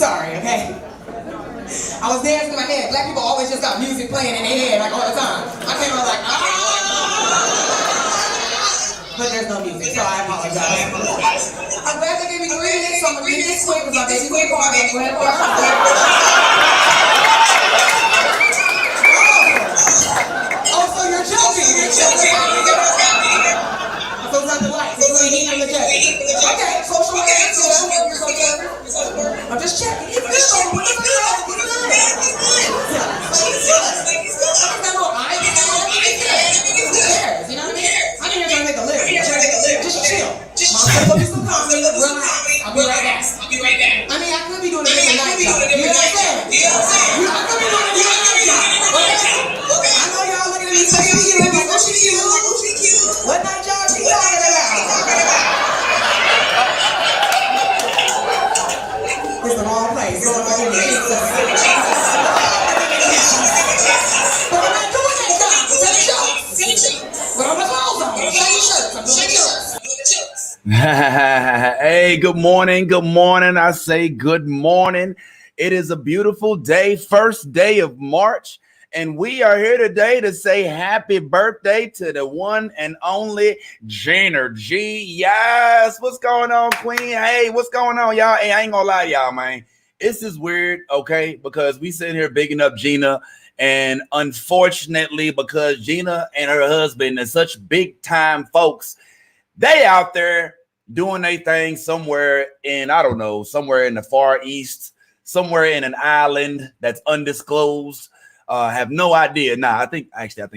sorry, okay? I was dancing in my head. Black people always just got music playing in their head like all the time. I came out like, but there's no music, so I apologize. I'm glad they gave me 3 minutes, so I'm gonna do this quick because my baby went hard. Go ahead, Oh, so you're joking. So it's not the lights, it's the heat and the jacket. Okay, social media, I'm just checking. It's good, though. What's the deal? You know what I mean? I'm here trying to make a living. Just chill. Mom, put me some coffee, relax. I'll be right back. I mean, I could be doing it every night. You know what I'm saying? I could be doing it every night. Okay. I know y'all looking at me saying, oh, she cute. What night y'all be talking about? It's the wrong place. Lord, forgive me, Jesus. But I'm not doing that, God. I'm telling you. But I'm Hey, good morning. I say good morning. It is a beautiful day, first day of March, and we are here today to say happy birthday to the one and only Gina G. Yes, what's going on, Queen? Hey, what's going on, y'all? Hey, I ain't gonna lie to y'all, man. This is weird, okay? Because we sitting here bigging up Gina, and unfortunately, because Gina and her husband are such big time folks, they out there doing their thing somewhere in, I don't know, somewhere in the Far East, somewhere in an island that's undisclosed. Have no idea. I think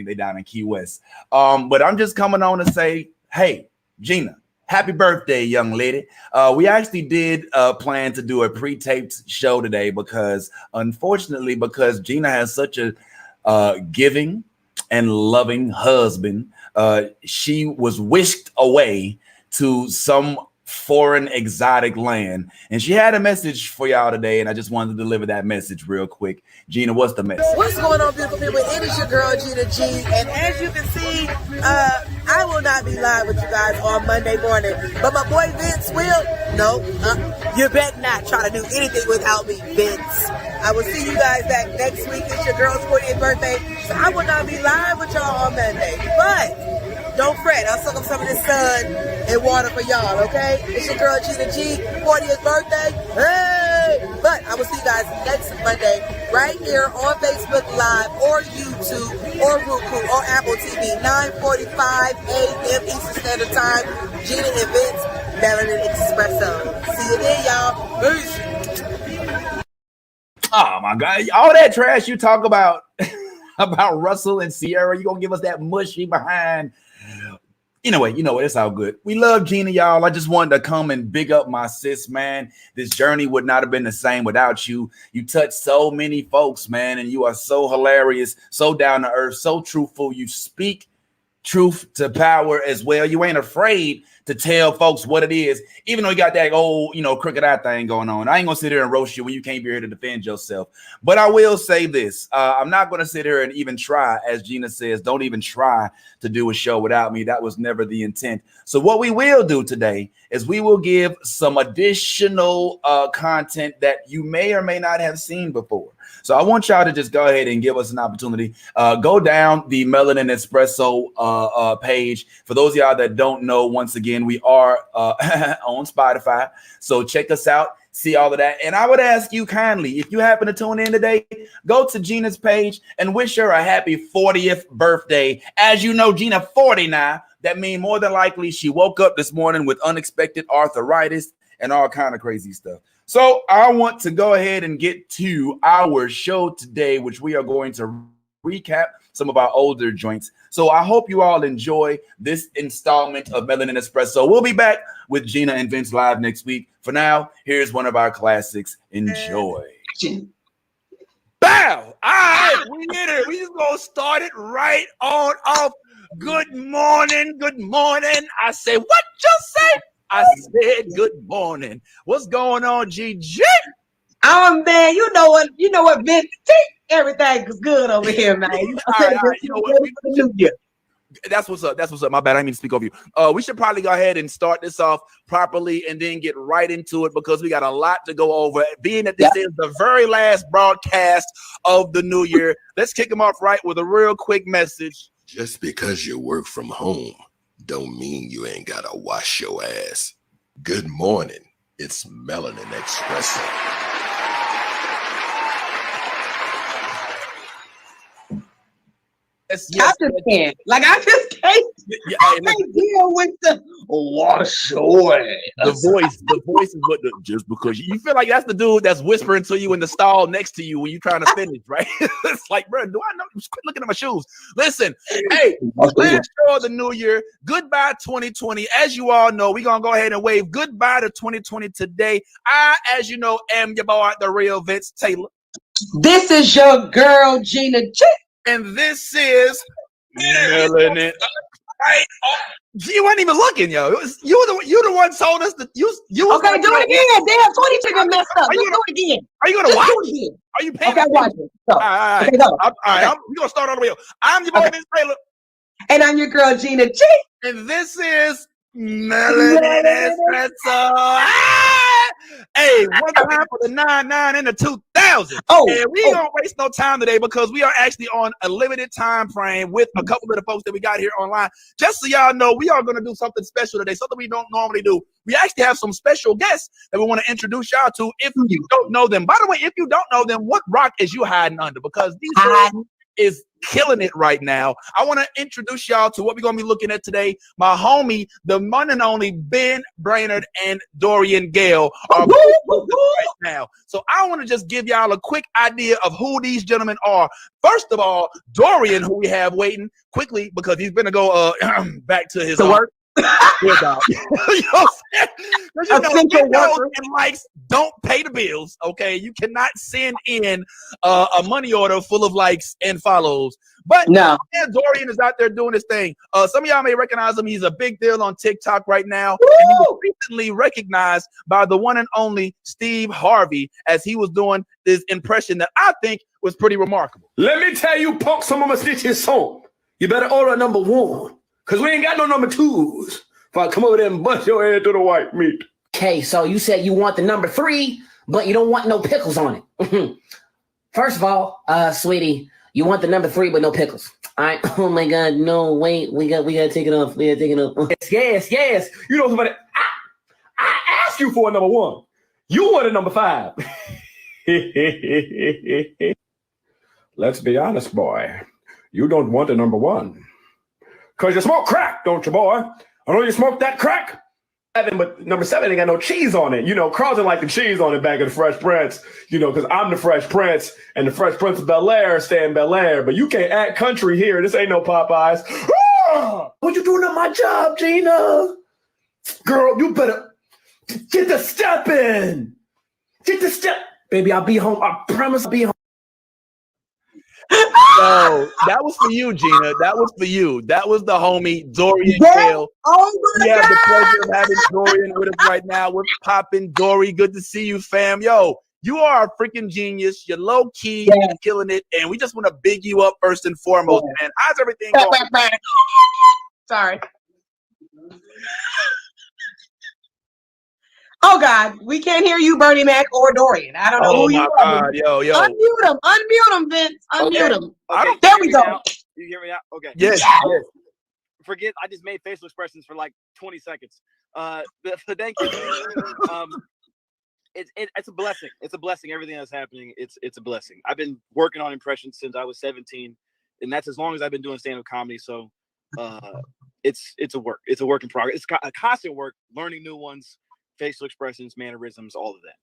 they down in Key West. But I'm just coming on to say, hey, Gina, happy birthday, young lady. We actually did plan to do a pre-taped show today because, unfortunately, because Gina has such a giving and loving husband, she was whisked away to some foreign exotic land, and she had a message for y'all today, and I just wanted to deliver that message real quick. Gina, what's the message? What's going on, beautiful people? It is your girl Gina G, and as you can see, I will not be live with you guys on Monday morning, but my boy Vince will. No, you better not try to do anything without me, Vince. I will see you guys back next week. It's your girl's 40th birthday, so I will not be live with y'all on Monday, but don't fret, I'll suck up some of this sun and water for y'all, okay? It's your girl Gina G, 40th birthday. Hey! But I will see you guys next Monday right here on Facebook Live or YouTube or Roku or Apple TV, 9:45 a.m. Eastern Standard Time. Gina and Vince, Melanin Espresso. See you then, y'all. Peace. Oh, my God. All that trash you talk about, about Russell and Sierra, you going to give us that mushy behind. Anyway, you know what? It's all good. We love Gina, y'all. I just wanted to come and big up my sis, man. This journey would not have been the same without you. You touch so many folks, man, and you are so hilarious, so down to earth, so truthful. You speak truth to power as well. You ain't afraid to tell folks what it is, even though you got that old, crooked eye thing going on. I ain't gonna sit here and roast you when you can't be here to defend yourself. But I will say this. I'm not gonna sit here and even try, as Gina says, don't even try to do a show without me. That was never the intent. So what we will do today is we will give some additional content that you may or may not have seen before. So I want y'all to just go ahead and give us an opportunity. Go down the Melanin Espresso page. For those of y'all that don't know, once again, we are on Spotify. So check us out, see all of that. And I would ask you kindly, if you happen to tune in today, go to Gina's page and wish her a happy 40th birthday. As you know, Gina 40 now. That means more than likely she woke up this morning with unexpected arthritis and all kind of crazy stuff. So I want to go ahead and get to our show today, which we are going to recap some of our older joints. So I hope you all enjoy this installment of Melanin Espresso. We'll be back with Gina and Vince live next week. For now, here's one of our classics. Enjoy. Bow! All right, we did it. We just gonna start it right on off. Good morning. I say, what you say? I said good morning. What's going on, GG? Oh man, you know what, Vince? Everything is good over here, man. All right, you know what? That's what's up. That's what's up. My bad. I didn't mean to speak over you. We should probably go ahead and start this off properly and then get right into it because we got a lot to go over. Being that this is the very last broadcast of the new year, let's kick them off right with a real quick message. Just because you work from home don't mean you ain't gotta wash your ass. Good morning. It's Melanin Espresso. I just can't. Like, I just can't. I can't deal with the wash away. The voice is what just because you feel like that's the dude that's whispering to you in the stall next to you when you're trying to finish, right? It's like, bro, do I know? Just quit looking at my shoes. Listen, hey, last show of the new year. Goodbye 2020. As you all know, we're gonna go ahead and wave goodbye to 2020 today. I, as you know, am your boy, the real Vince Taylor. This is your girl, Gina G. And this is Melanin. You weren't even looking, yo. It was you the one told us that you okay, do it again. Damn, 20 chicken messed up. Let's do it again. Are you gonna watch? Do it again. Are you paying? Okay, watch it. So, all right. Okay, go. All right. We're gonna start all the way up. I'm your boy, Vince Taylor. And I'm your girl, Gina G. And this is Melanin Espresso. Hey, one time for the 99 and the 2000. And we don't waste no time today because we are actually on a limited time frame with a couple of the folks that we got here online. Just so y'all know, we are going to do something special today, something we don't normally do. We actually have some special guests that we want to introduce y'all to if you don't know them. By the way, if you don't know them, what rock is you hiding under? Because these guys is killing it right now. I want to introduce y'all to what we're going to be looking at today. My homie, the one and only Ben Brainerd and Dorian Gale are right now. So I want to just give y'all a quick idea of who these gentlemen are. First of all, Dorian, who we have waiting quickly because he's going to go back to his work. You know what I'm saying? Videos and likes don't pay the bills, okay? You cannot send in a money order full of likes and follows. But no, Dorian is out there doing his thing. Some of y'all may recognize him. He's a big deal on TikTok right now. And he was recently recognized by the one and only Steve Harvey as he was doing this impression that I think was pretty remarkable. Let me tell you, punk, some of my stitches song. You better order number 1. Because we ain't got no number 2s. If I come over there and bust your head to the white meat. Okay, so you said you want the number 3, but you don't want no pickles on it. First of all, sweetie, you want the number 3, but no pickles. All right. Oh my God, no, wait, we gotta take it off. We gotta take it off. Yes. You know somebody, I asked you for a number 1. You want a number 5. Let's be honest, boy. You don't want a number 1. Because you smoke crack, don't you, boy? I know you smoke that crack. But number 7 ain't got no cheese on it. You know, Carlton like the cheese on it back in the Fresh Prince. You know, because I'm the Fresh Prince and the Fresh Prince of Bel-Air stay in Bel-Air. But you can't act country here. This ain't no Popeyes. What you doing at my job, Gina? Girl, you better get the step in. Get the step. Baby, I'll be home. I promise I'll be home. So that was for you, Gina. That was for you. That was the homie Dorian Gale. We have the pleasure of having Dorian with us right now. We're popping. Dory, good to see you, fam. Yo, you are a freaking genius. You're low key, you're killing it, and we just want to big you up first and foremost, man. How's everything going? Sorry. Oh God, we can't hear you, Bernie Mac or Dorian. I don't know who you are. God, yo. Unmute him, Vince. Unmute him. Okay. There we go. You hear me out? Okay. Yes. Forget, I just made facial expressions for like 20 seconds. Thank you. It's a blessing. It's a blessing. Everything that's happening, it's a blessing. I've been working on impressions since I was 17, and that's as long as I've been doing stand-up comedy. So it's a work. It's a work in progress. It's a constant work, learning new ones. Facial expressions, mannerisms, all of that.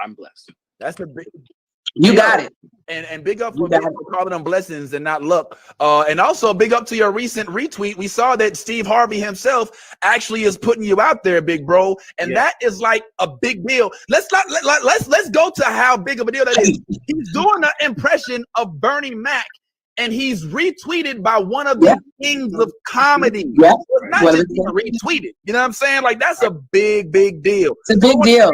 I'm blessed. That's the big. You got it. And big up for calling them blessings and not luck. And also big up to your recent retweet. We saw that Steve Harvey himself actually is putting you out there, big bro. And that is like a big deal. Let's go to how big of a deal that is. He's doing an impression of Bernie Mac. And he's retweeted by one of the kings of comedy. Yeah. It's not just being retweeted. You know what I'm saying? Like, that's a big, big deal. It's a big deal.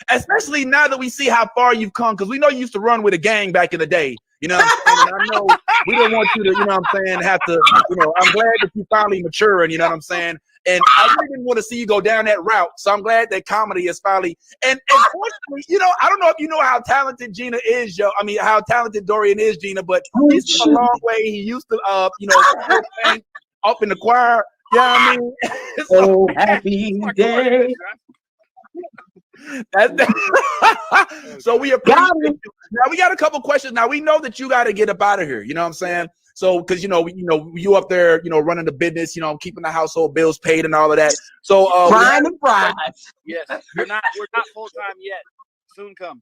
Especially now that we see how far you've come, because we know you used to run with a gang back in the day. You know what I'm saying? And I know we don't want you to, you know what I'm saying, have to, you know, I'm glad that you finally maturing, you know what I'm saying? And I really didn't want to see you go down that route. So I'm glad that comedy is finally, and fortunately, you know, I don't know if you know how talented Gina is, Joe. I mean, how talented Dorian is, Gina, but he's come a long way. He used to, you know, sing up in the choir. Yeah, I mean, Oh, happy day. So we appreciate you. Now we got a couple questions. Now we know that you got to get up out of here. You know what I'm saying? So because you up there, you know, running the business, you know, keeping the household bills paid and all of that. So Frying the fries. Yes, we're not full time yet. Soon come.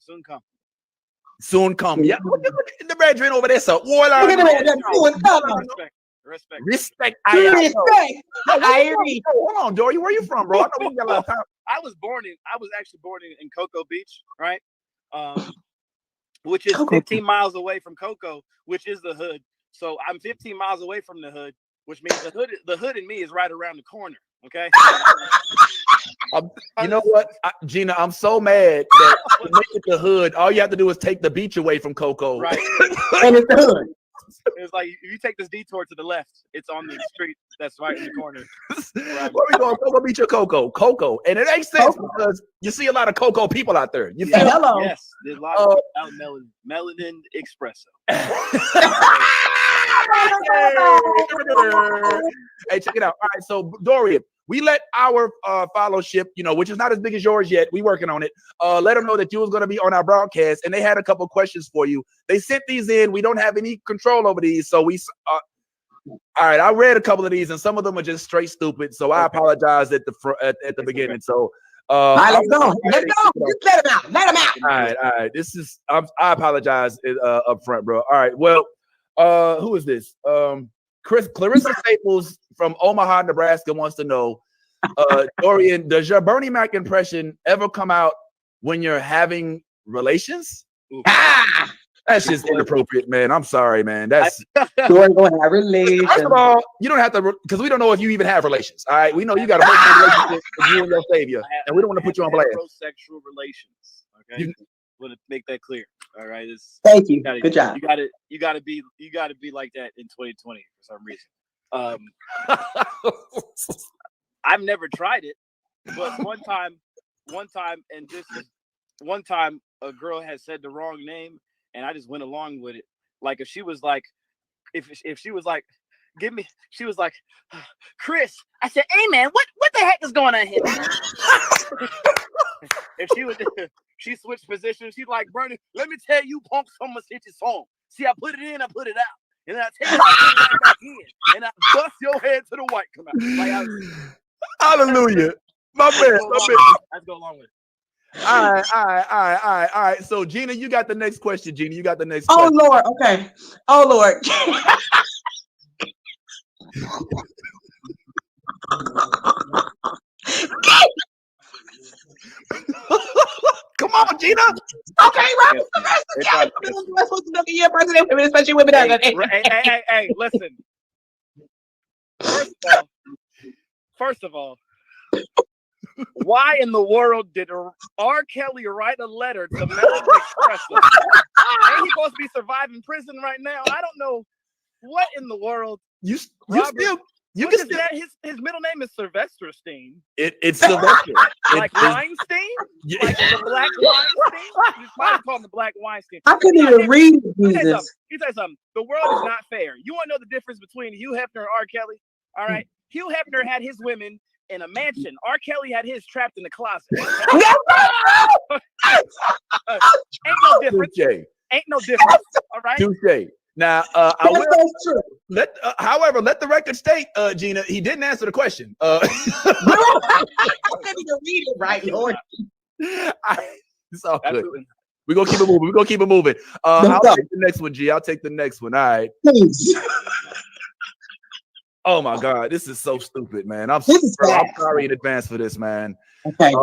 Yeah, look at the brethren over there. So Look at that. Respect. Hold on, Dory. Where you from, bro? I know we got a lot of time. I was actually born in Cocoa Beach, right? Which is 15 miles away from Cocoa, which is the hood. So I'm 15 miles away from the hood, which means the hood in me is right around the corner. Okay. You know what, Gina? I'm so mad that to make it the hood, all you have to do is take the beach away from Cocoa. Right. And it's the hood. It's like if you take this detour to the left, it's on the street that's right in the corner. Right. Where we going? Cocoa Beach or Cocoa? And it makes sense because you see a lot of Cocoa people out there. You feel hello. Yes, there's a lot of out Melanin Espresso. Hey, check it out. All right, so Dorian, we let our followership, you know, which is not as big as yours yet. We working on it. Let them know that you was going to be on our broadcast, and they had a couple questions for you. They sent these in. We don't have any control over these, so we. All right, I read a couple of these, and some of them are just straight stupid. So I apologize at the beginning. So. Let's go. Just let him out. Let him out. All right. This is. I apologize up front, bro. All right. Well, who is this? Clarissa Staples from Omaha, Nebraska wants to know, Dorian, does your Bernie Mac impression ever come out when you're having relations? That's just inappropriate, man. I'm sorry, man. That's going to have relations. First of all, you don't have to, because we don't know if you even have relations. All right, we know you got a relationship with you and your savior, and we don't want to put you on blast. Heterosexual relations. Okay, want to make that clear. All right, thank you. Good job. You gotta be like that in 2020 for some reason. I've never tried it, but one time, a girl had said the wrong name, and I just went along with it. Like if she was like, she was like, Chris. I said, hey man, what the heck is going on here? If she switched positions, she's like, Bernie, let me tell you, punk, someone hit your song. See, I put it in, I put it out. And then I take it, I put it right back in. And I bust your head to the white come out. Like hallelujah. My bad. Let's go along with it. All right. So Gina, you got the next question. Gina, you got the next question. Oh Lord, okay. Oh Lord. Come on, Gina. Okay, right. We're supposed to know the year president women, especially women. Hey, listen. First of all, why in the world did R. Kelly write a letter to Melanin Espresso? Ain't he supposed to be surviving prison right now? I don't know what in the world. His middle name is Sylvester Steen. It's Sylvester. Like Weinstein? Yeah. Like the Black Weinstein? You might call him the Black Weinstein. I couldn't even read Jesus. Let me tell you something. The world is not fair. You want to know the difference between Hugh Hefner and R. Kelly? All right. Hugh Hefner had his women in a mansion. R. Kelly had his trapped in the closet. Ain't no difference. Ain't no difference. All right. Touché. Now, however, let the record state, Gina, he didn't answer the question. I couldn't even read it right, Lord. It's all good. We're gonna keep it moving. I'll take the next one, G. I'll take the next one. All right. Please. Oh my God, this is so stupid, man. I'm sorry in advance for this, man. Okay.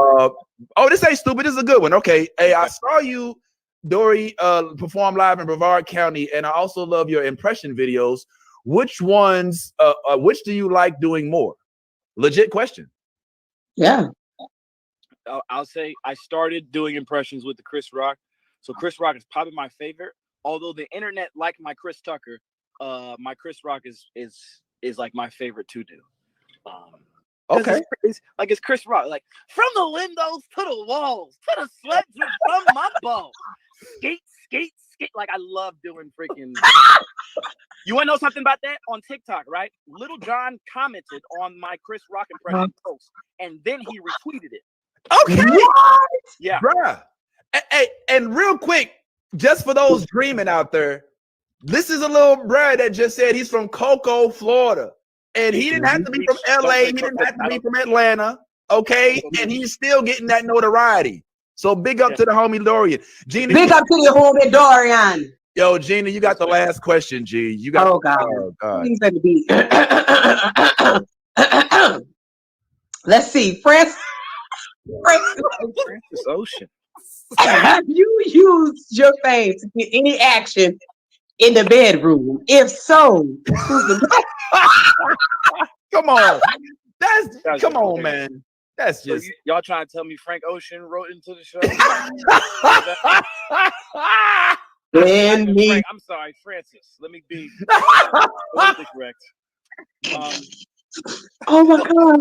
This ain't stupid. This is a good one. Okay. Hey, I saw you, Dory, perform live in Brevard County, and I also love your impression videos. Which do you like doing more? Legit question. Yeah. I'll say I started doing impressions with the Chris Rock. So Chris Rock is probably my favorite. Although the internet liked my Chris Tucker, my Chris Rock is like my favorite to do. Okay. It's Chris Rock, like from the windows to the walls to the sledge from my balls. Skate. Like I love doing freaking. You want to know something about that? On TikTok, right? Little John commented on my Chris Rock impression post, and then he retweeted it. Okay. What? Yeah. Bruh. Hey, and real quick, just for those dreaming out there, this is a little bruh that just said he's from Cocoa, Florida. And he didn't have to be from LA. He didn't have to be from Atlanta. Okay. And he's still getting that notoriety. So big up to the homie Dorian. Gina, big up to the homie Dorian. Yo, Gina, you got the last question, G. You got. Oh God. Please let it be. Let's see, Francis Ocean. Have you used your fame to get any action in the bedroom? If so, who's the come on. Come on, man. That's just y'all trying to tell me Frank Ocean wrote into the show. Frank, I'm sorry, Francis. Let me be correct. Oh my God!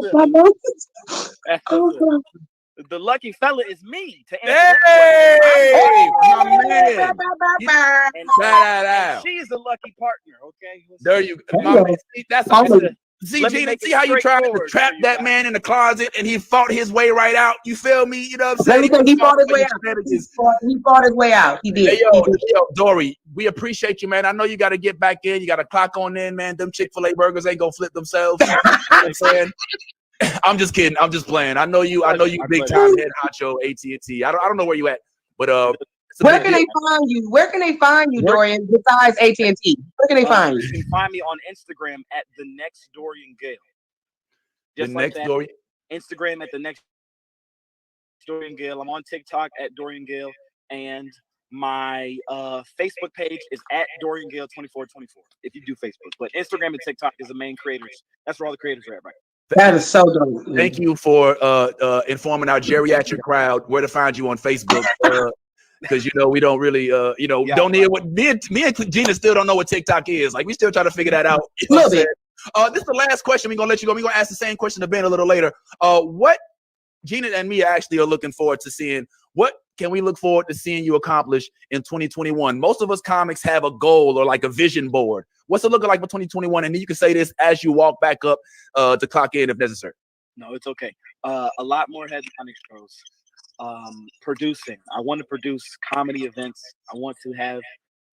The lucky fella is me to answer that question. My man. And she's the lucky partner. Okay. There you go. That's see, Gina, see how you tried to trap that man in the closet and he fought his way right out. You feel me? You know what I'm saying? He fought his way out. He fought his way out. He did. Hey, yo, Dory, we appreciate you, man. I know you got to get back in. You got to clock on in, man. Them Chick-fil-A burgers ain't gonna flip themselves. You know what I'm saying? I'm just kidding. I'm just playing. I know you big time head honcho AT&T. I don't know where you at, but where can they find you? Where can they find you, Dorian, besides AT&T? Where can they find you? You can find me on Instagram at the next Dorian Gale. Just the next Dorian. Instagram at the next Dorian Gale. I'm on TikTok at Dorian Gale, and my Facebook page is at Dorian Gale 2424. If you do Facebook, but Instagram and TikTok is the main creators. That's where all the creators are at, right? That is so dope. Thank you for informing our geriatric crowd where to find you on Facebook. Because we don't really don't need what me and Gina still don't know what TikTok is. Like we still try to figure that out. You know this is the last question. We're gonna let you go. We're gonna ask the same question to Ben a little later. What Gina and me actually are looking forward to seeing. What can we look forward to seeing you accomplish in 2021? Most of us comics have a goal or like a vision board. What's it looking like for 2021? And then you can say this as you walk back up to clock in if necessary. No, it's okay. A lot more headlining shows. Producing. I want to produce comedy events. I want to have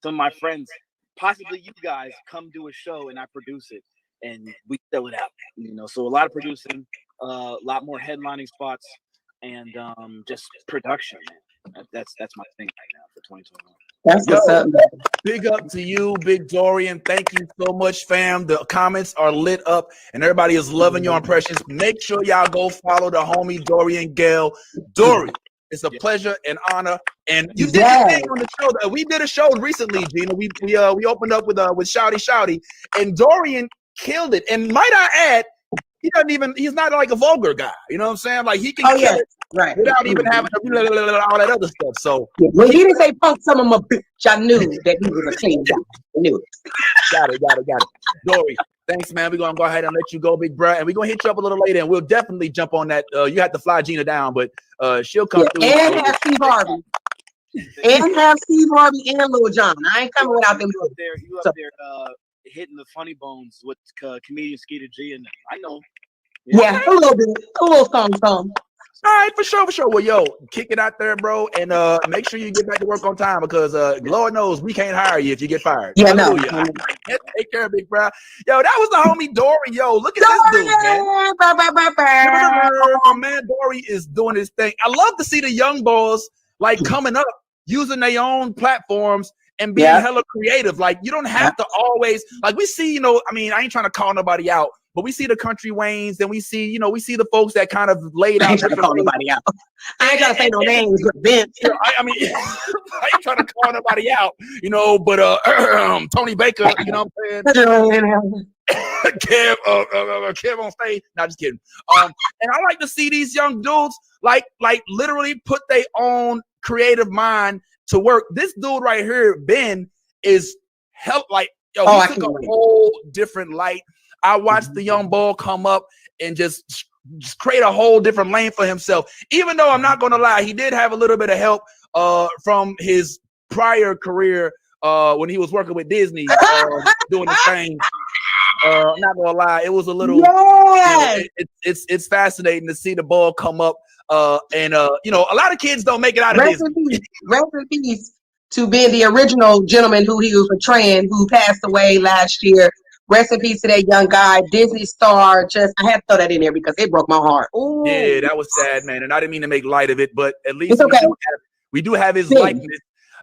some of my friends, possibly you guys, come do a show and I produce it and we sell it out. So a lot of producing, a lot more headlining spots, and just production, man. That's my thing right now for 2021. That's what's up, man. Big up to you, Big Dorian. Thank you so much, fam. The comments are lit up and everybody is loving your impressions. Make sure y'all go follow the homie Dorian Gale. Dory, it's a pleasure and honor. And you did your thing on the show. We did a show recently, Gina. We opened up with Shouty, and Dorian killed it. And might I add, he's not like a vulgar guy. You know what I'm saying? Like he can kill it without even having all that other stuff. So when he didn't say punk some of my bitch, I knew that he was a clean guy. I knew it. Got it. Dory, thanks, man. We're gonna go ahead and let you go, big bro. And we're gonna hit you up a little later, and we'll definitely jump on that. You have to fly Gina down, but she'll come through. And have Steve Harvey. And have Steve Harvey and Lil Jon. I ain't coming without them. You up there hitting the funny bones with comedian Skeeter G, and I know. Yeah, a little bit. A little song. All right, for sure. Well, yo, kick it out there, bro, and make sure you get back to work on time because Lord knows we can't hire you if you get fired. Yeah, no. Take care, big bro. Yo, that was the homie Dory. Yo, look at this dude, man. My man Dory is doing his thing. I love to see the young boys like coming up, using their own platforms and being hella creative. Like you don't have to always like we see. I ain't trying to call nobody out. But we see the country Waynes, and we see the folks that kind of laid out. I ain't trying to call nobody out. I ain't trying to say no names, but Vince. I ain't trying to call nobody out, but Tony Baker, you know what I'm saying? Kev on stage. Not just kidding. And I like to see these young dudes like literally put their own creative mind to work. This dude right here, Ben, is Yo, he took a whole different light. I watched the young bull come up and just create a whole different lane for himself. Even though I'm not going to lie, he did have a little bit of help from his prior career when he was working with Disney doing the thing. I'm not gonna lie, it was a little. Yes. It's fascinating to see the ball come up, and you know, a lot of kids don't make it out of this. Rest in peace to being the original gentleman who he was portraying, who passed away last year. Rest in peace to that young guy, Disney star. Just I had to throw that in there because it broke my heart. Ooh. Yeah, that was sad, man, and I didn't mean to make light of it, but at least it's okay. we do have his likeness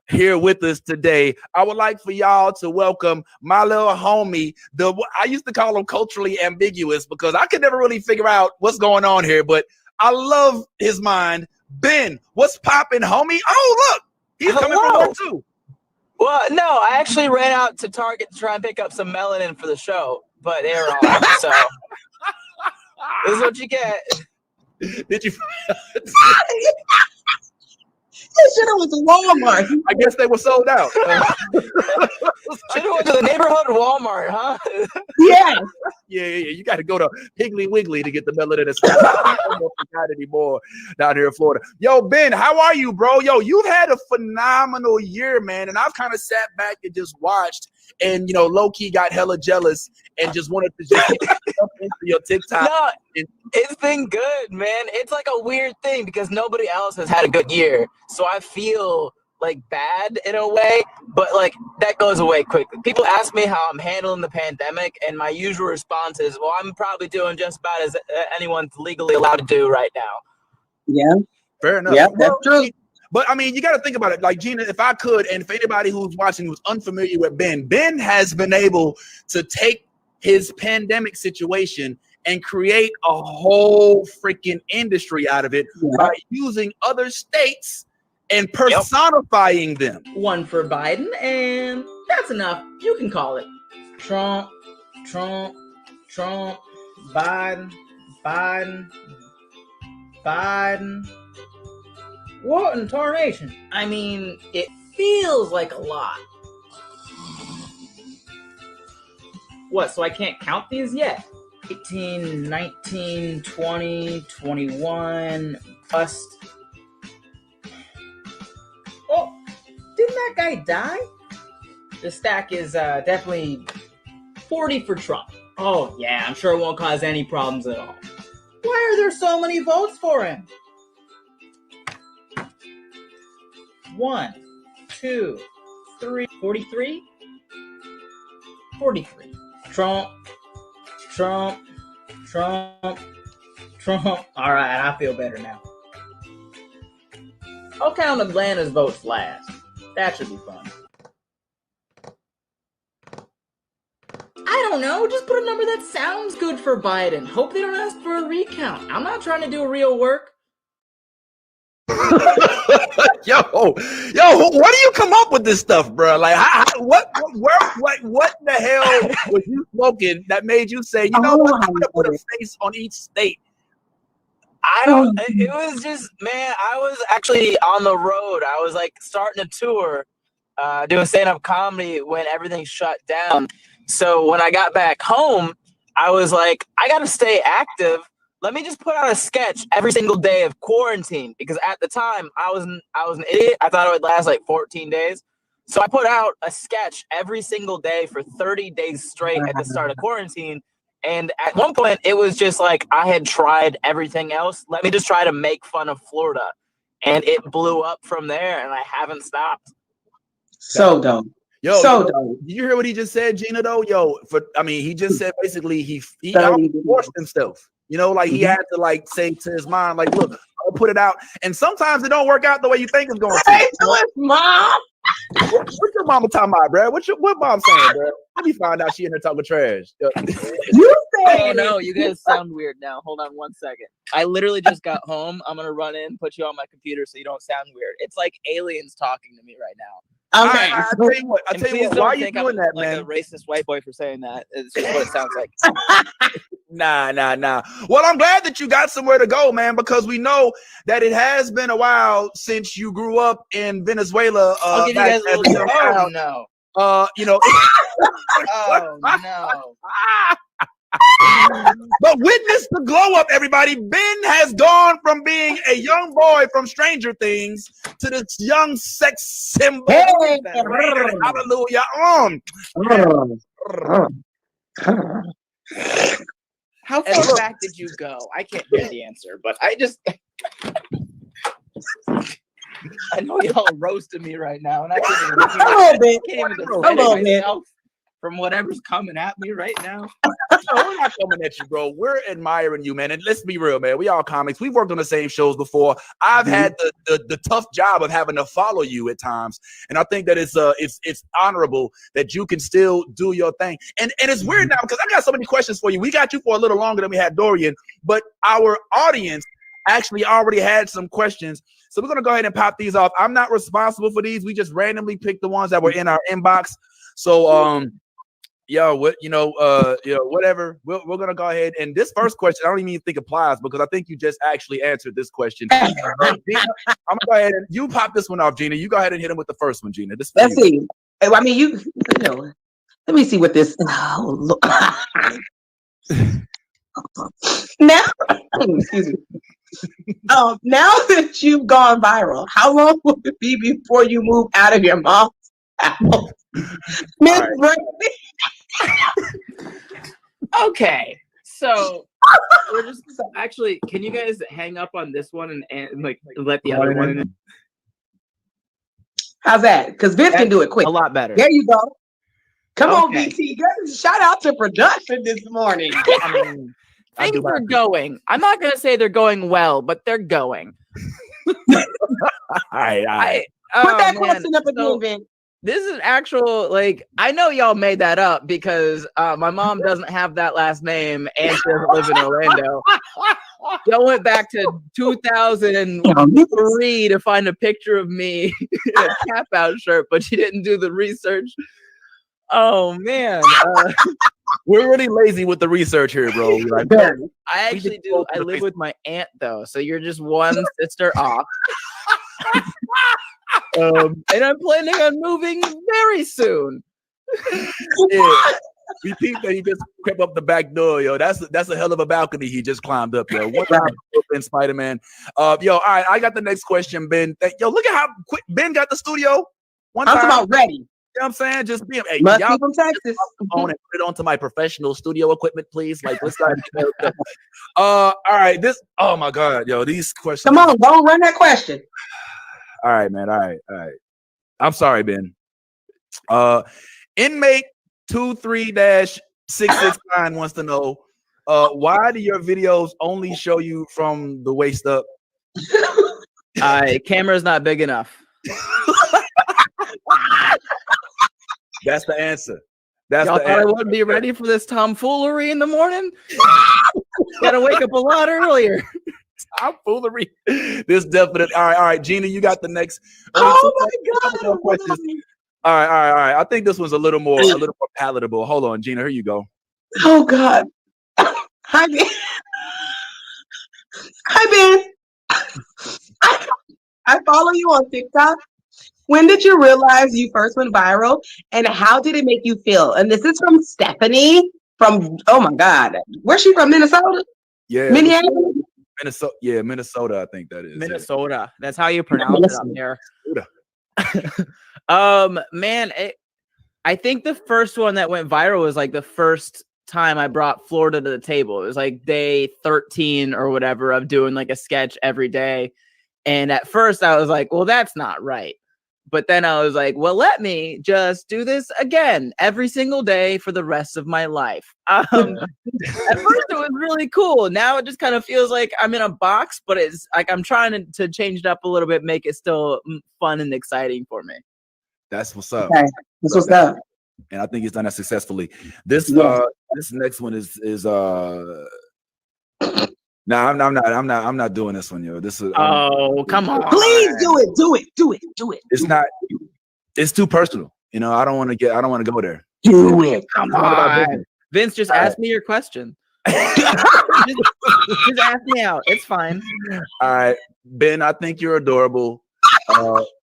here with us today. I would like for y'all to welcome my little homie. I used to call him culturally ambiguous because I could never really figure out what's going on here, but I love his mind. Ben, what's popping, homie? Oh, look, he's coming from work too. Well, no, I actually ran out to Target to try and pick up some melanin for the show, but they were all out, so this is what you get. Did you? This should have went to Walmart. I guess they were sold out. Should have went to the neighborhood Walmart, huh? Yeah. Yeah. You got to go to Piggly Wiggly to get the Melanin Espresso. I don't know if got anymore down here in Florida. Yo, Ben, how are you, bro? Yo, you've had a phenomenal year, man. And I've kind of sat back and just watched and, you know, low-key got hella jealous and just wanted to just jump into your TikTok. No, it's been good, man. It's like a weird thing because nobody else has had a good year. So I feel like bad in a way, but like that goes away quickly. People ask me how I'm handling the pandemic, and my usual response is, well, I'm probably doing just about as anyone's legally allowed to do right now. Yeah. Fair enough. Yeah, that's true. But I mean, you got to think about it. Like Gina, if I could, and if anybody who's watching who's unfamiliar with Ben has been able to take his pandemic situation and create a whole freaking industry out of it by using other states and personifying them. One for Biden, and that's enough. You can call it Trump, Biden. What in tarnation? I mean, it feels like a lot. What, so I can't count these yet? 18, 19, 20, 21, bust. Oh, didn't that guy die? The stack is definitely 40 for Trump. Oh, yeah, I'm sure it won't cause any problems at all. Why are there so many votes for him? 1, 2, 3, 43? 43. Trump. All right, I feel better now. I'll count Atlanta's votes last. That should be fun. I don't know, just put a number that sounds good for Biden. Hope they don't ask for a recount. I'm not trying to do real work. Yo, where do you come up with this stuff, bro? Like, what the hell was you smoking that made you say, you know what, I'm gonna put a face on each state? I don't. It was just, man. I was actually on the road. I was like starting a tour, doing stand-up comedy when everything shut down. So when I got back home, I was like, I gotta stay active. Let me just put out a sketch every single day of quarantine, because at the time I was an idiot. I thought it would last like 14 days. So I put out a sketch every single day for 30 days straight at the start of quarantine. And at one point it was just like I had tried everything else. Let me just try to make fun of Florida. And it blew up from there, and I haven't stopped. So dope. Yo, dope. Did you hear what he just said, Gina, though? He just said basically he forced himself. You know, like he had to like say to his mom, like, look, I'll put it out. And sometimes it don't work out the way you think it's going to. Say to his mom. What's your mama talking about, bro? What mom saying, bro? Let me find out she in there talking trash. You say, oh no, you guys sound weird now. Hold on 1 second. I literally just got home. I'm gonna run in, put you on my computer so you don't sound weird. It's like aliens talking to me right now. Okay. I tell you what. Why are you doing that, man? I'm like a racist white boy for saying that. It's just what it sounds like. Nah. Well, I'm glad that you got somewhere to go, man, because we know that it has been a while since you grew up in Venezuela. I'll give you guys a little no. You know. Oh no. But witness the glow up, everybody. Ben has gone from being a young boy from Stranger Things to this young sex symbol. Hey. Hallelujah. How far back did you go? I can't hear the answer, but I know y'all are roasting me right now, and I can't even defend myself from whatever's coming at me right now. No, we're not coming at you, bro. We're admiring you, man. And let's be real, man. We all comics. We've worked on the same shows before. I've had the tough job of having to follow you at times, and I think that it's honorable that you can still do your thing. And it's weird now because I got so many questions for you. We got you for a little longer than we had Dorian, but our audience actually already had some questions. So we're gonna go ahead and pop these off. I'm not responsible for these. We just randomly picked the ones that were in our inbox. So whatever. We're gonna go ahead, and this first question I don't even think applies because I think you just actually answered this question. Gina, I'm gonna go ahead and you pop this one off, Gina. You go ahead and hit him with the first one, Gina. Let's see. I mean, you know. Let me see what this. Oh, look. Now, excuse me. Now that you've gone viral, how long will it be before you move out of your mom's house? Miss Brandy. Okay, so we're just actually. Can you guys hang up on this one and like let the other one in? How's that? Because Vince can do it quick. A lot better. There you go. Come on, BT. Shout out to production this morning. I mean, things are going. I'm not gonna say they're going well, but they're going. All right. Put that question up again, Vince. This is actual, like, I know y'all made that up because my mom doesn't have that last name and she doesn't live in Orlando. Y'all went back to 2003 to find a picture of me in a cap out shirt, but she didn't do the research. Oh, man. We're really lazy with the research here, bro. Like, I actually do. I live with my aunt, though, so you're just one sister off. And I'm planning on moving very soon. Yeah. We peeped that he just crept up the back door, yo. That's a hell of a balcony he just climbed up, yo. One time in Spider-Man. All right, I got the next question, Ben. Yo, look at how quick Ben got the studio. I'm about ready. You know what I'm saying? Just be must be from Texas. On and put it onto my professional studio equipment, please. Like, let's start. All right, oh my God, yo, these questions. Come on, don't run that question. All right, man. All right. I'm sorry, Ben. Inmate 23-669 wants to know why do your videos only show you from the waist up? Camera's not big enough. That's the answer. Y'all thought I wouldn't be ready for this tomfoolery in the morning? Gotta wake up a lot earlier. Tomfoolery. This definite. All right, Gina, you got the next. Oh my God! All right. I think this one's a little more palatable. Hold on, Gina. Here you go. Oh God. Hi, Ben. Hi, Ben. I follow you on TikTok. When did you realize you first went viral, and how did it make you feel? And this is from Stephanie. Oh my God, where's she from? Minnesota? Yeah, Minneapolis. Minnesota. Yeah, Minnesota. I think that is Minnesota. Yeah. That's how you pronounce it up there. Man, I think the first one that went viral was like the first time I brought Florida to the table. It was like day 13 or whatever of doing like a sketch every day. And at first I was like, well, that's not right. But then I was like, well, let me just do this again every single day for the rest of my life. At first it was really cool. Now it just kind of feels like I'm in a box, but it's like I'm trying to change it up a little bit, make it still fun and exciting for me. That's what's up. Okay. That's what's up. And I think he's done that successfully. This next one is no, I'm not doing this one, yo. This is come on. Please do it. It's not, it's too personal. You know, I don't want to go there. Do it. Come on. Vince, just ask me your question. just ask me out. It's fine. All right. Ben, I think you're adorable.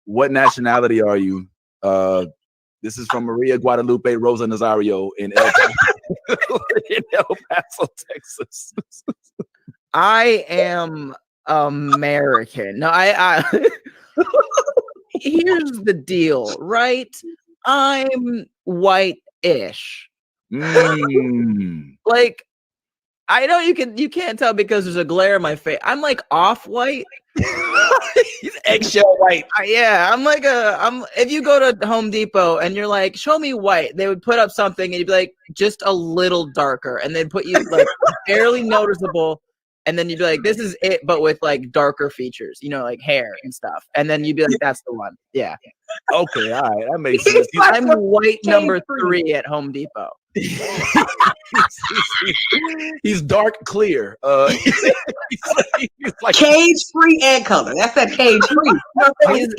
What nationality are you? This is from Maria Guadalupe Rosa Nazario in El Paso, Texas. I am American. No, I here's the deal, right? I'm white-ish. Like, I know you can't tell because there's a glare in my face. I'm like off-white. He's eggshell white. Yeah, I'm if you go to Home Depot and you're like, show me white, they would put up something and you'd be like, just a little darker, and they'd put you like barely noticeable, and then you'd be like, this is it, but with like darker features, like hair and stuff, and then you'd be like, that's the one. Yeah. Okay, all right, that makes sense. I'm white number 3 at Home Depot. He's dark clear. He's like cage free and color. That's that cage free.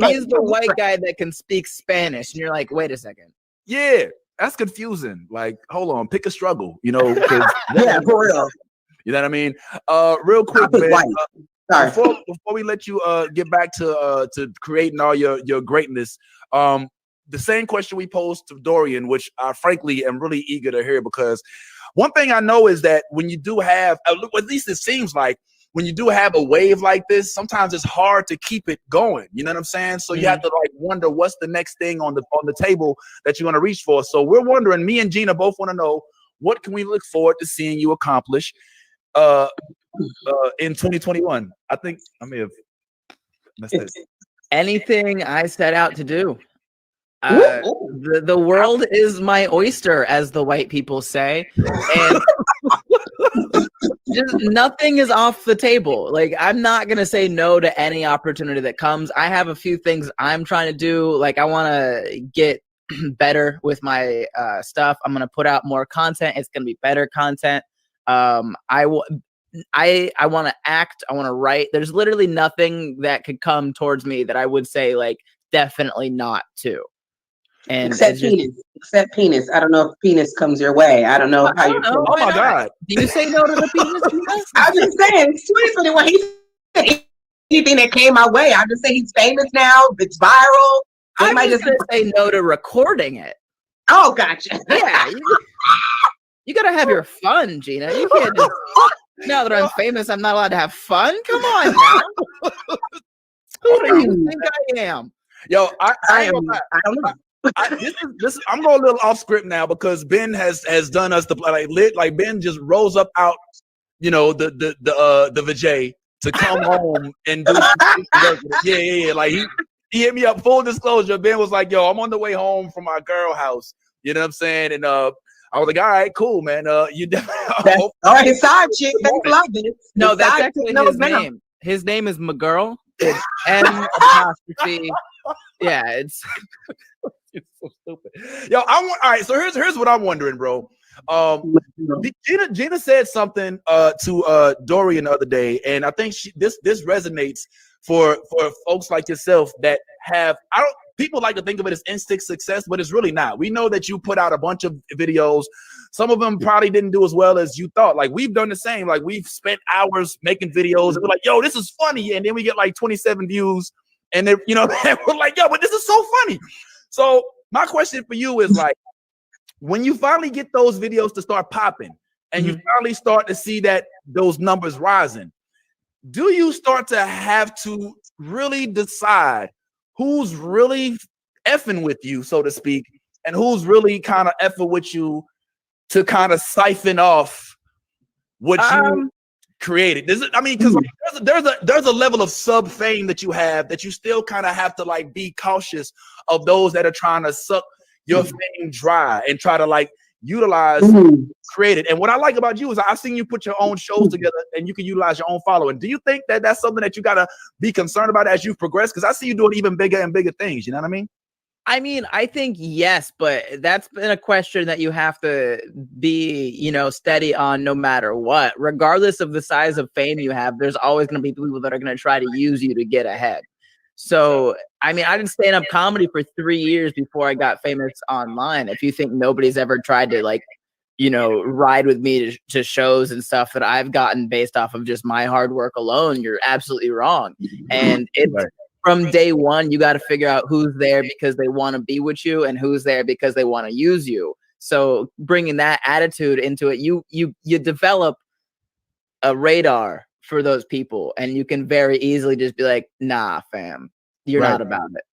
He's the white guy that can speak Spanish, and you're like, wait a second. Yeah, that's confusing. Like, hold on, pick a struggle. Yeah, for real. You know what I mean? Real quick, Ben, before we let you get back to creating all your greatness, the same question we posed to Dorian, which I frankly am really eager to hear, because one thing I know is that when you do have, at least it seems like, when you do have a wave like this, sometimes it's hard to keep it going. You know what I'm saying? So you have to like wonder what's the next thing on the table that you're going to reach for. So we're wondering, me and Gina both want to know, what can we look forward to seeing you accomplish in 2021? I think I may have messed it. Anything I set out to do. The world is my oyster, as the white people say, and just nothing is off the table. Like, I'm not gonna say no to any opportunity that comes. I have a few things I'm trying to do. Like, I want to get better with my stuff. I'm gonna put out more content. It's gonna be better content. I want to act. I want to write. There's literally nothing that could come towards me that I would say like definitely not to. And except penis. I don't know if penis comes your way. I don't know how you. Oh my God! Do you say no to the penis? I'm just saying, it's 2021. He said anything that came my way. I'm just saying he's famous now. It's viral. I might just say no to recording it. Oh, gotcha. Yeah, you gotta have your fun, Gina. You can't just. Now that I'm famous, I'm not allowed to have fun. Come on, now. Who do you think I am? Yo, I don't know. I'm going a little off script now, because Ben has done us the like Ben just rose up out, the vajay to come home and do yeah. Like he hit me up. Full disclosure, Ben was like, "Yo, I'm on the way home from my girl house." You know what I'm saying? And I was like, "All right, cool, man. You definitely." All right, his side chick. Thanks a lot, Ben. No, that's actually his name. His name is McGirl. It's M'. Yeah, it's. It's so stupid. Yo, all right. So here's what I'm wondering, bro. Gina said something to Dorian the other day, and I think this resonates for folks like yourself that have. People like to think of it as instant success, but it's really not. We know that you put out a bunch of videos. Some of them probably didn't do as well as you thought. Like, we've done the same. Like, we've spent hours making videos, and we're like, "Yo, this is funny," and then we get like 27 views, and then we're like, "Yo, but this is so funny." So my question for you is, like, when you finally get those videos to start popping and you finally start to see that those numbers rising, do you start to have to really decide who's really effing with you, so to speak, and who's really kind of effing with you to kind of siphon off what you created? Because there's a level of sub fame that you have that you still kind of have to like be cautious of those that are trying to suck your fame dry and try to like utilize create it. And what I like about you is I've seen you put your own shows together and you can utilize your own following. Do you think that that's something that you gotta be concerned about as you progress? Because I see you doing even bigger and bigger things. You know what I mean? I think yes, but that's been a question that you have to be, steady on no matter what. Regardless of the size of fame you have, there's always going to be people that are going to try to use you to get ahead. So, I did stand-up comedy for 3 years before I got famous online. If you think nobody's ever tried to ride with me to shows and stuff that I've gotten based off of just my hard work alone, you're absolutely wrong. And from day one, you got to figure out who's there because they want to be with you and who's there because they want to use you. So bringing that attitude into it, you develop a radar for those people, and you can very easily just be like, nah, fam, you're not about it.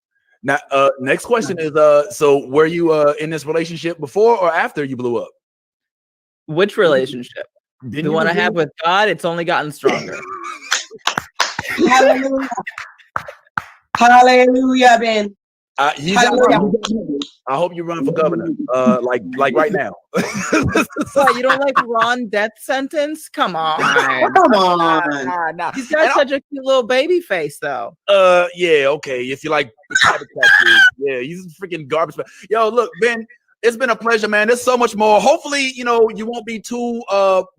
Now, next question is, so were you in this relationship before or after you blew up? Which relationship? The one I have with God, it's only gotten stronger. Hallelujah. Hallelujah, Ben. I hope you run for governor, like right now. What, you don't like Ron death sentence? Come on. Come on. Nah. He's got such a cute little baby face, though. Yeah, okay. If you like Cabbage Patch Kids, yeah, he's freaking garbage. Yo, look, Ben, it's been a pleasure, man. There's so much more. Hopefully, you won't be too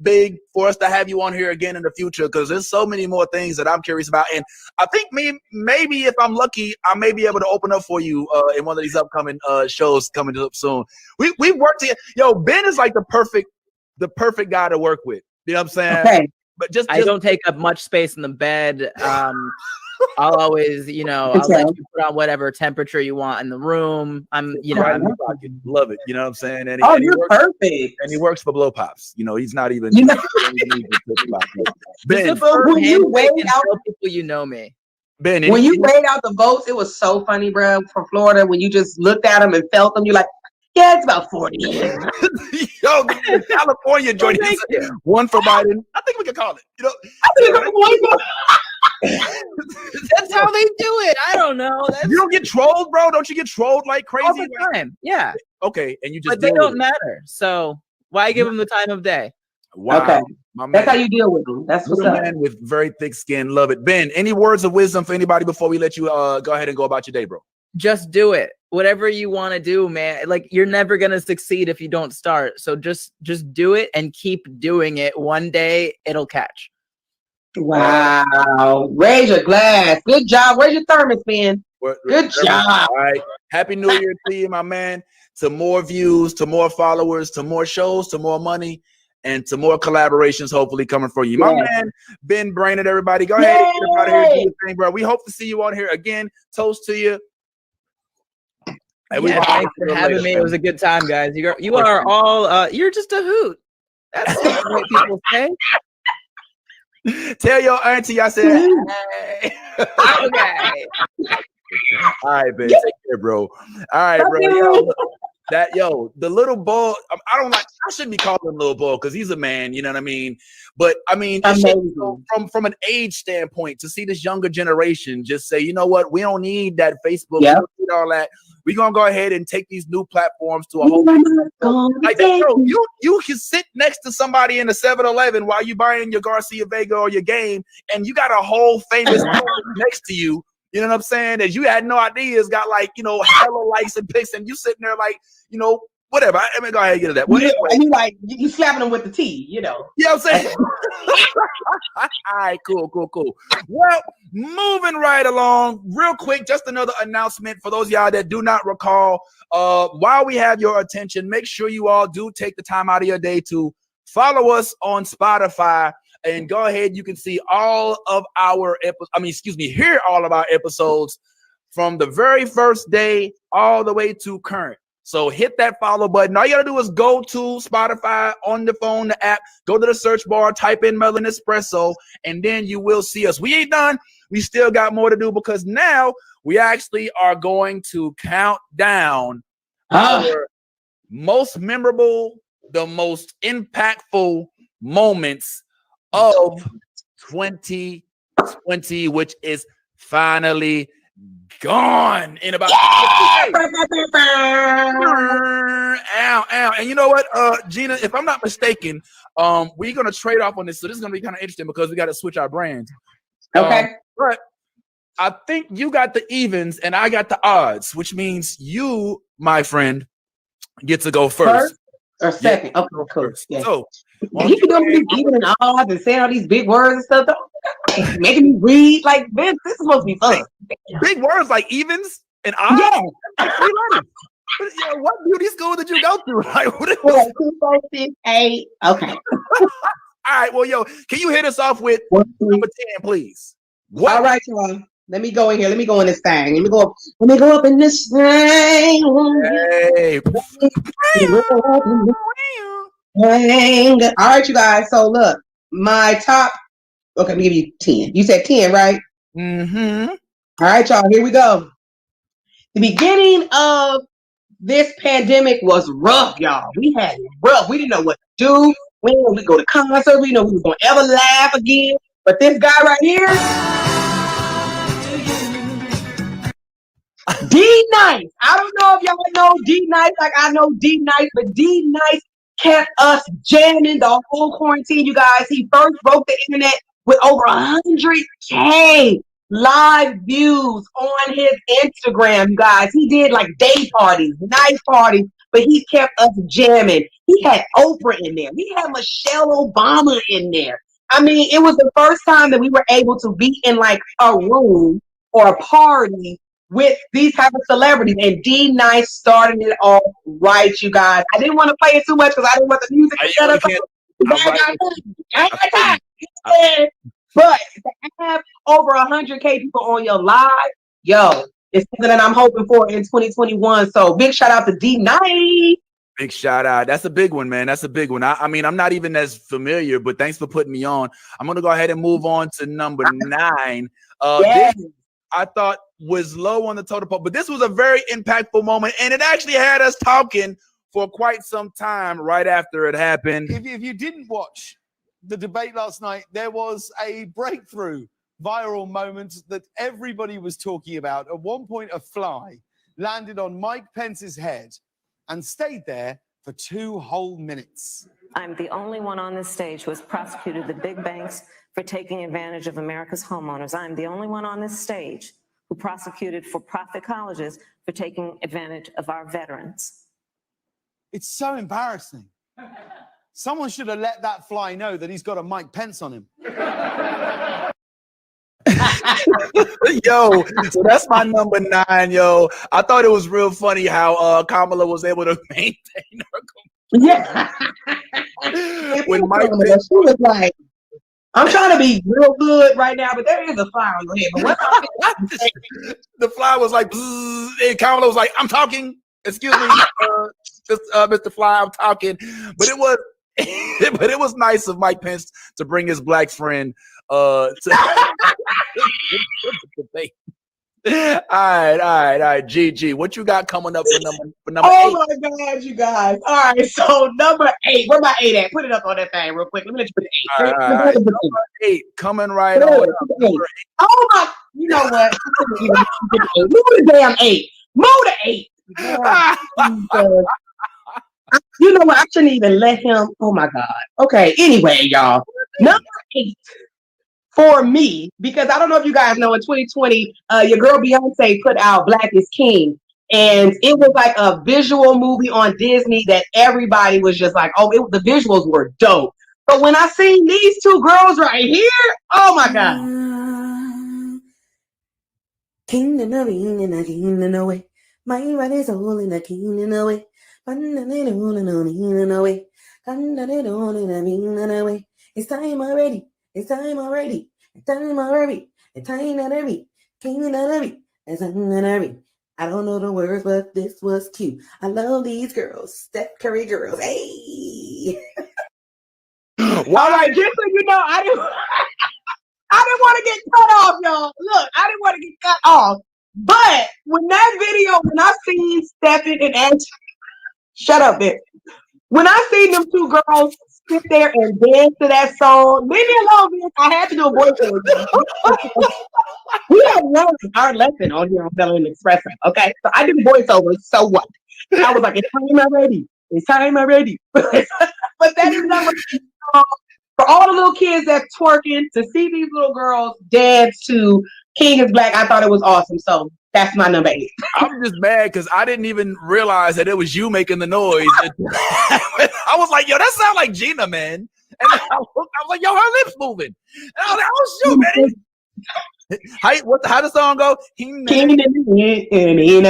big for us to have you on here again in the future, because there's so many more things that I'm curious about. And I think maybe if I'm lucky, I may be able to open up for you in one of these upcoming shows coming up soon. We've worked together. Yo, Ben is like the perfect guy to work with. You know what I'm saying? Okay. But just I don't take up much space in the bed. I'll always, I'll let you put on whatever temperature you want in the room. I'm love it. You know what I'm saying? And you're perfect. And he works for Blow Pops. He's not even. Ben, when you weighed out people, you know me. Ben, when you weighed out the votes, it was so funny, bro. From Florida, when you just looked at them and felt them, you're like, yeah, it's about 40. Yo, California joint is one for Biden. I think we can call it. That's how they do it. I don't know. You don't get trolled, bro. Don't you get trolled like crazy all the time? Yeah. Okay, and you just. But they don't matter. So why give them the time of day? Wow. Okay. That's how you deal with them. That's what's up. Man with very thick skin. Love it. Ben, any words of wisdom for anybody before we let you go ahead and go about your day, bro? Just do it. Whatever you want to do, man. Like, you're never gonna succeed if you don't start. So just do it and keep doing it. One day it'll catch. Wow. Raise your glass. Good job. Where's your thermos, man? Good job. All right. Happy New Year to you, my man. To more views, to more followers, to more shows, to more money, and to more collaborations, hopefully coming for you. My man, Ben Brainerd, everybody. Go ahead and get out of here and do your thing, bro. We hope to see you on here again. Toast to you. Thanks for having me. It was a good time, guys. You are all you're just a hoot. That's what people say. Tell your auntie I said, hey. Okay. All right, Ben. Take care, bro. All right, bro. The little boy, I shouldn't be calling him little boy because he's a man, you know what I mean? But I mean, from an age standpoint, to see this younger generation just say, you know what, we don't need that Facebook, we don't need all that. We're gonna go ahead and take these new platforms to a whole like that. Bro, you can sit next to somebody in a 7-Eleven while you buying your Garcia Vega or your game, and you got a whole famous next to you. You know what I'm saying? That you had no idea has got hella likes and pics, and you sitting there like, whatever. I mean, go ahead and get to that. Well, anyway. You slapping them with the T, You know what I'm saying? All right, cool. Well, moving right along, real quick, just another announcement for those of y'all that do not recall. While we have your attention, make sure you all do take the time out of your day to follow us on Spotify. And go ahead, you can see all of our hear all of our episodes from the very first day all the way to current. So hit that follow button. All you gotta do is go to Spotify on the phone, the app, go to the search bar, type in Melanin Espresso, and then you will see us. We ain't done. We still got more to do because now we actually are going to count down our most memorable, the most impactful moments of 2020, which is finally gone in about and you know what, Gina, if I'm not mistaken, we're gonna trade off on this, so this is gonna be kind of interesting because we got to switch our brands. Okay. But I think you got the evens and I got the odds, which means you, my friend, get to go first. Or second. Okay, cool. Yeah. So you can do these even and odds and saying all these big words and stuff. Making me read like this is supposed to be fun. Big words like evens and odds. Yeah. What beauty school did you go through? Like, what is 2, 4, 6, 8. Okay. All right. Well, can you hit us off with number 10, please? All right, y'all. Let me go in here. Let me go in this thing. Let me go up in this thing. Hey. All right, you guys. So look, my top. Okay, let me give you 10. You said 10, right? Mm-hmm. All right, y'all. Here we go. The beginning of this pandemic was rough, y'all. We had it rough. We didn't know what to do. We didn't know we go to concerts. We didn't know we was gonna ever laugh again. But this guy right here, D Nice. I don't know if y'all know D Nice like I know D Nice, but D Nice kept us jamming the whole quarantine, you guys. He first broke the internet with over 100K live views on his Instagram, you guys. He did like day parties, night parties, but he kept us jamming. He had Oprah in there. He had Michelle Obama in there. I mean, it was the first time that we were able to be in like a room or a party with these type of celebrities, and D Nice started it off right, you guys. I didn't want to play it too much because I didn't want the music to shut us up. But to have over 100K people on your live, yo, it's something that I'm hoping for in 2021. So big shout out to D Nice. Big shout out. That's a big one, man. That's a big one. I mean, I'm not even as familiar, but thanks for putting me on. I'm going to go ahead and move on to number 9. Yes. This I thought was low on the totem pole, but this was a very impactful moment, and it actually had us talking for quite some time right after it happened. If you didn't watch the debate last night, there was a breakthrough viral moment that everybody was talking about. At one point, a fly landed on Mike Pence's head and stayed there for 2 whole minutes. I'm the only one on this stage who has prosecuted the big banks for taking advantage of America's homeowners. I'm the only one on this stage who prosecuted for-profit colleges for taking advantage of our veterans. It's so embarrassing. Someone should have let that fly know that he's got a Mike Pence on him. Yo, so that's my number 9, yo. I thought it was real funny how Kamala was able to maintain her. Yeah. When Mike Pence was like, I'm trying to be real good right now, but there is a fly on your head. But what the fly was like, and Kamala was like, I'm talking. Excuse me, Mr. Fly, I'm talking. But it was nice of Mike Pence to bring his black friend to debate. All right. GG, what you got coming up for number 8? Oh my God, you guys. All right, so number 8. Where my 8 at? Put it up on that thing real quick. Let me let you put the 8. All right. Number 8 coming right on up. Oh my, you know what? Move the damn 8. Move the 8. You know what? I shouldn't even let him. Oh my God. Okay, anyway, y'all. Number 8. For me, because I don't know if you guys know, in 2020, your girl Beyonce put out Black is King. And it was like a visual movie on Disney that everybody was just like, oh, the visuals were dope. But when I seen these 2 girls right here, oh my God. King in the way. My right is all in the king in the way. It's time already. It's time already. It's time already. It's time already. King in the it's time already. I don't know the words, but this was cute. I love these girls. Steph Curry girls. Hey. All right, just so you know, I didn't want to get cut off, y'all. Look, I didn't want to get cut off. But when I seen Stephen and Ashley, shut up, bitch. When I seen them 2 girls sit there and dance to that song, leave me alone, bitch. I had to do a voiceover. We have learned our lesson on here on Melanin Espresso, okay? So I do voiceovers, so what? I was like, it's time already. It's time already. But that is not what for all the little kids that's twerking, to see these little girls dance to King is Black, I thought it was awesome. So that's my number 8. I'm just mad because I didn't even realize that it was you making the noise. I was like, yo, that sounds like Gina, man. And I was like, yo, her lips moving. And I was like, oh, shoot, man. How the song go? He know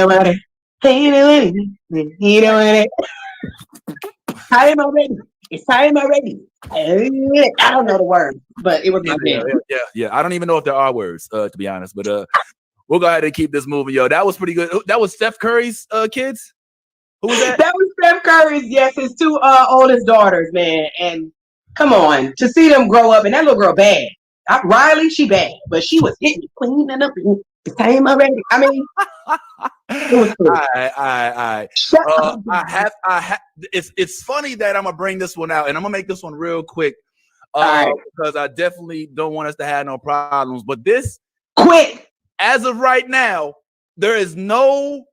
about it. He know it. I am already. It's time already. I don't know the word, but it was my jam. Yeah. I don't even know if there are words, to be honest. But we'll go ahead and keep this moving, yo. That was pretty good. That was Steph Curry's kids. Who was that? That was Steph Curry's. Yes, his two oldest daughters, man. And come on, to see them grow up, and that little girl bad. Riley, she bad, but she was hitting cleaning up. It's time already. I mean, it was cool. I have. It's funny that I'm gonna bring this one out, and I'm gonna make this one real quick, because I definitely don't want us to have no problems. But this quick, as of right now, there is no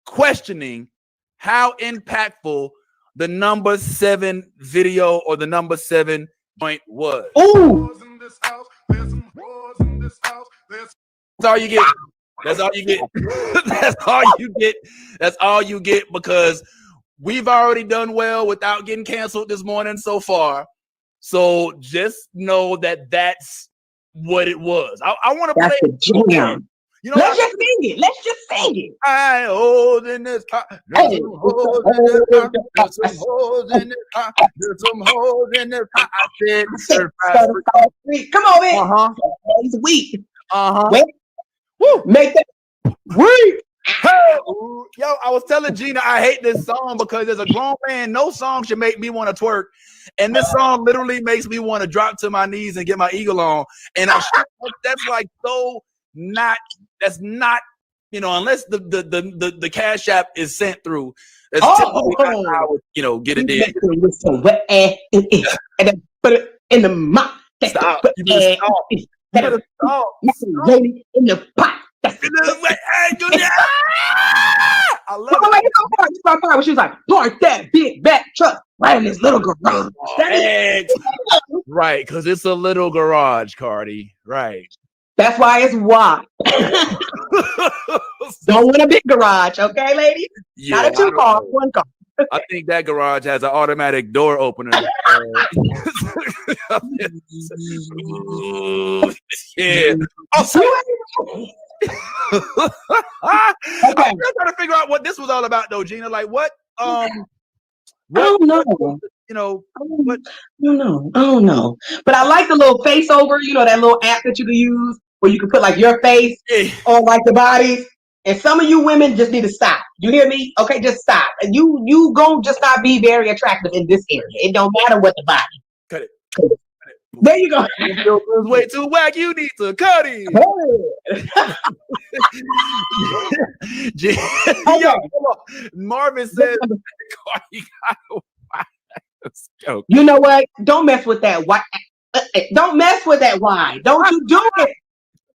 questioning how impactful the number 7 video or the number 7 joint was. Ooh. That's all you get. That's all you get. That's all you get. That's all you get, because we've already done well without getting canceled this morning so far. So just know that that's what it was. I want to play the jam. You know, let's just sing it. Let's just sing it. I hold in this car. There's some holes in this car. There's some holes in this car. There's some holes in this car. I said, come on, man. He's weak. Wait. Woo. Make that weak. Yo, I was telling Gina I hate this song because as a grown man, no song should make me want to twerk. And this song literally makes me want to drop to my knees and get my eagle on. And that's like so not, that's not, unless the Cash App is sent through. That's typically how I would, get it there. And then put it in the mouth. Stop. You better stop. You better stop. In the pot. I love it. It's my part when she was like, park that big back truck right in this little garage. Right, because it's a little garage, Cardi. Right. That's why it's wide. Don't want a big garage, okay, ladies? Yeah, not a 2-car, 1 car. I think that garage has an automatic door opener. Yeah. Also, I'm trying to figure out what this was all about, though, Gina. Like, what? I don't know. What? I don't know. But I like the little face over, that little app that you can use where you can put like your face on like the bodies. And some of you women just need to stop. You hear me? Okay, just stop. And you gon' just not be very attractive in this area. It don't matter what the body. Cut it. There you go. It's way too whack. You need to cut it. Marvin says, you know what? Don't mess with that. Why? Don't mess with that. Why? Don't you do it?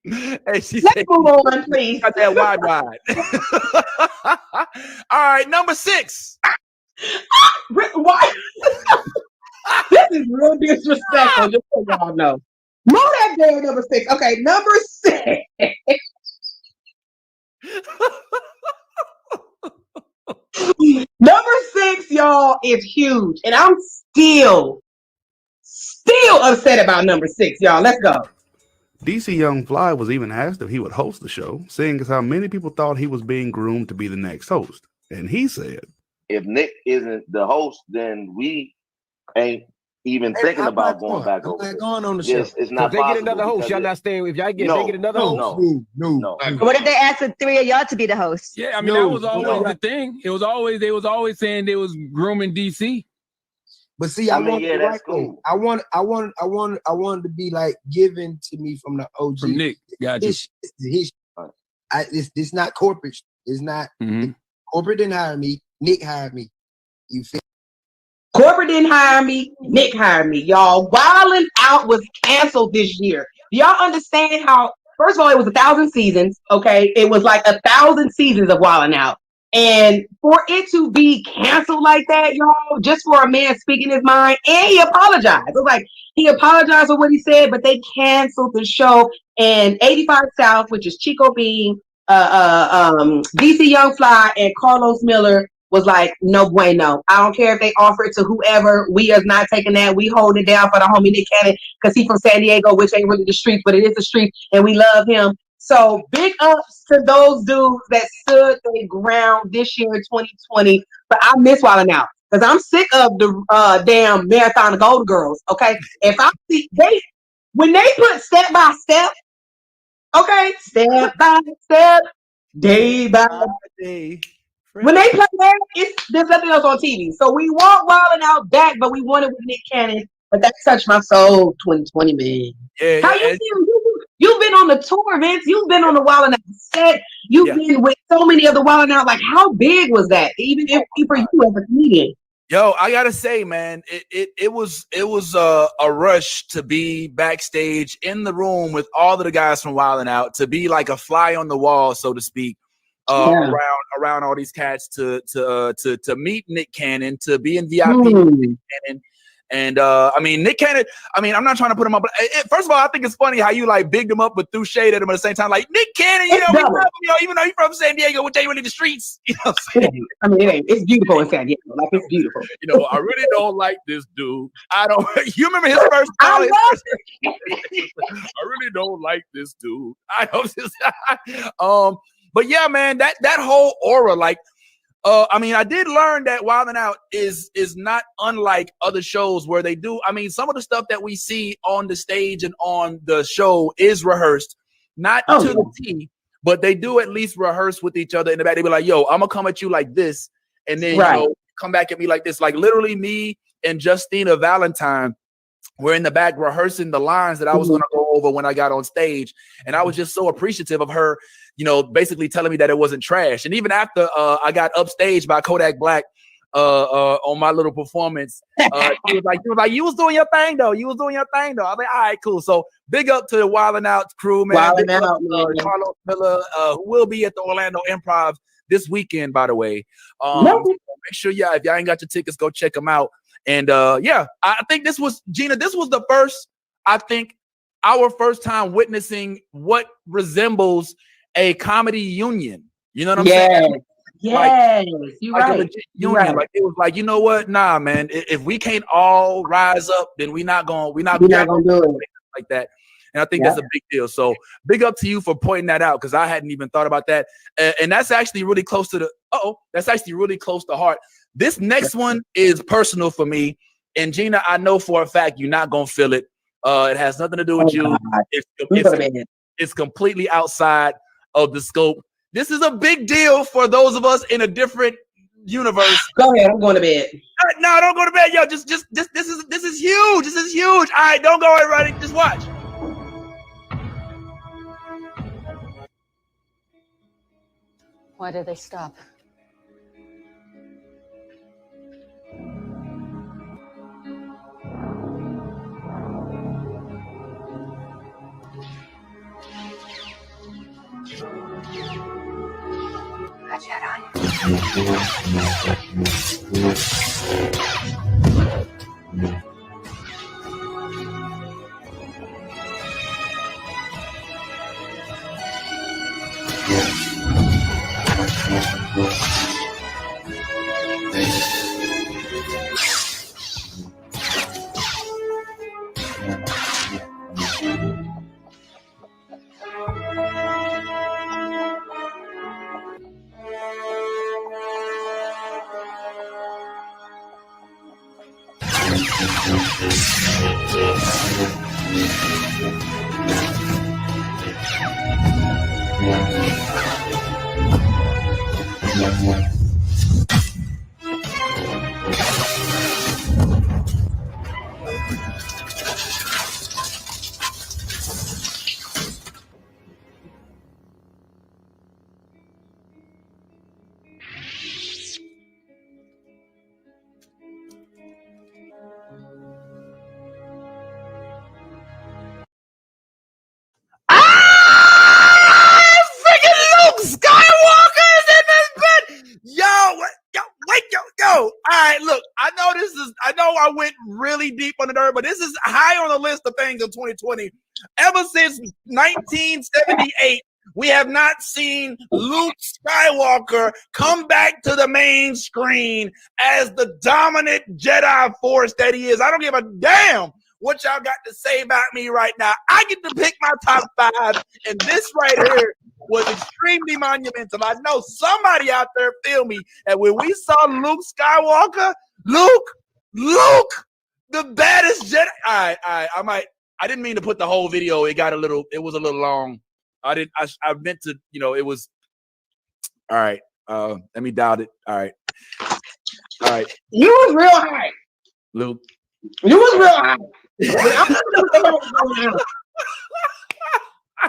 Hey, let's move on, please. Got that wide. All right, number 6. Why? This is real disrespectful. Just so y'all know. Move that down, number 6. Okay, number 6. Number 6, y'all, is huge, and I'm still upset about number 6, y'all. Let's go. DC Young Fly was even asked if he would host the show, seeing as how many people thought he was being groomed to be the next host. And he said, if Nick isn't the host, then we ain't even thinking about going back over. I'm not going on the show. It's not if they get another host, y'all not staying. If y'all get another host, no. What if they asked the 3 of y'all to be the host? Yeah, I mean that was always the thing. It was always they was always saying they was grooming DC. But see, I want the right thing. I wanted to be like given to me from the OG. From Nick, gotcha. It's not corporate. It's not corporate didn't hire me. Nick hired me. You feel? Corporate didn't hire me. Nick hired me. Y'all, Wildin' Out was canceled this year. Do y'all understand how? First of all, it was 1,000 seasons. Okay, it was like 1,000 seasons of Wildin' Out. And for it to be canceled like that, y'all, just for a man speaking his mind, and he apologized. It was like he apologized for what he said, but they canceled the show. And 85 South, which is Chico Bean, DC Young Fly, and Carlos Miller was like, no bueno. I don't care if they offer it to whoever. We is not taking that. We hold it down for the homie Nick Cannon because he's from San Diego, which ain't really the streets, but it is the streets, and we love him. So big ups to those dudes that stood their ground this year in 2020. But I miss Wildin' Out. because I'm sick of the damn Marathon of Golden Girls. Okay, if I see when they put step by step, okay, step by step, day by day. When they play that, there's nothing else on TV. So we want Wild 'N Out back, but we want it with Nick Cannon. But that touched my soul, 2020, man. Yeah, How you feel? You've been on the tour, Vince. You've been on the Wild 'N Out set. You've been with so many of the Wild 'N Out. Like, how big was that? Even if for you as a comedian. Yo, I gotta say, man, it was a rush to be backstage in the room with all of the guys from Wild 'N Out, to be like a fly on the wall, so to speak, around all these cats, to meet Nick Cannon, to be in VIP with Nick Cannon. And I mean, Nick Cannon, I mean, I'm not trying to put him up, but first of all, I think it's funny how you like bigged him up but threw shade at him at the same time. Like, Nick Cannon, you know, we love him, you know, even though he's from San Diego, which ain't really the streets. You know what I'm saying? I mean, it's beautiful in San Diego. Like, it's beautiful. You know, I really don't like this dude. I don't. You remember his first call? I really don't like this dude. I don't. But yeah, man, that whole aura, like, I mean, I did learn that Wild 'N Out is not unlike other shows where they do. I mean, some of the stuff that we see on the stage and on the show is rehearsed, not to the T, but they do at least rehearse with each other in the back. They be like, "Yo, I'm gonna come at you like this," and then you know, come back at me like this. Like literally, me and Justina Valentine were in the back rehearsing the lines that I was gonna go over when I got on stage, and I was just so appreciative of her, you know, basically telling me that it wasn't trash. And even after I got upstaged by Kodak Black on my little performance, he was like, you was doing your thing though. You was doing your thing though. I was like, all right, cool. So big up to the Wild 'N Out crew, man. Wild 'N Out, Carlos Miller, who will be at the Orlando Improv this weekend, by the way. So make sure, if y'all ain't got your tickets, go check them out. And I think this was, Gina, this was the first, I think, our first time witnessing what resembles a comedy union. You know what I'm saying? Yes, you're like right. a legit union. Like it was like, you know what? Nah, man. If we can't all rise up, then we're not gonna do it like that. And I think that's a big deal. So big up to you for pointing that out, because I hadn't even thought about that. And that's actually really close to that's actually really close to heart. This next one is personal for me. And Gina, I know for a fact you're not gonna feel it. It has nothing to do with you. It's completely outside of the scope. This is a big deal for those of us in a different universe. Go ahead, I'm going to bed. No, don't go to bed, yo. Just this is huge. This is huge. All right, don't go, everybody. Just watch. Why did they stop? Luke Skywalker's in this bed. Yo, wait. All right, look, I know I went really deep on the dirt, but this is high on the list of things of 2020. Ever since 1978, we have not seen Luke Skywalker come back to the main screen as the dominant Jedi Force that he is. I don't give a damn what y'all got to say about me right now. I get to pick my top 5, and this right here was extremely monumental. I know somebody out there feel me. And when we saw Luke Skywalker, Luke, the baddest Jedi. I didn't mean to put the whole video. It was a little long. I meant to, it was. All right. Let me doubt it. All right. You was real high. Luke. You was real high.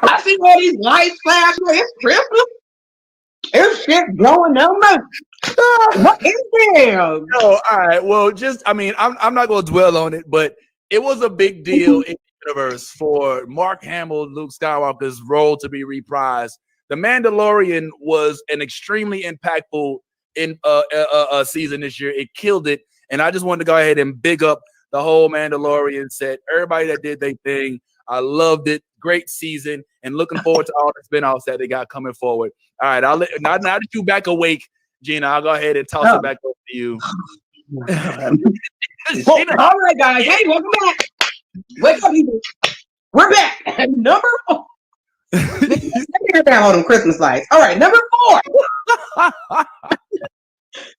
I see all these lights flashing. It's Christmas. It's shit blowing up. What is there? No, all right. Well, I'm not going to dwell on it, but it was a big deal in the universe for Mark Hamill, Luke Skywalker's role to be reprised. The Mandalorian was an extremely impactful season this year. It killed it, and I just wanted to go ahead and big up the whole Mandalorian set. Everybody that did their thing, I loved it. Great season, and looking forward to all the spinoffs that they got coming forward. All right, now that you back awake, Gina, I'll go ahead and toss it back over to you. Gina. All right, guys. Hey, welcome back. Wake up, people. We're back. Number 4. Let me get down on them Christmas lights. All right, number 4.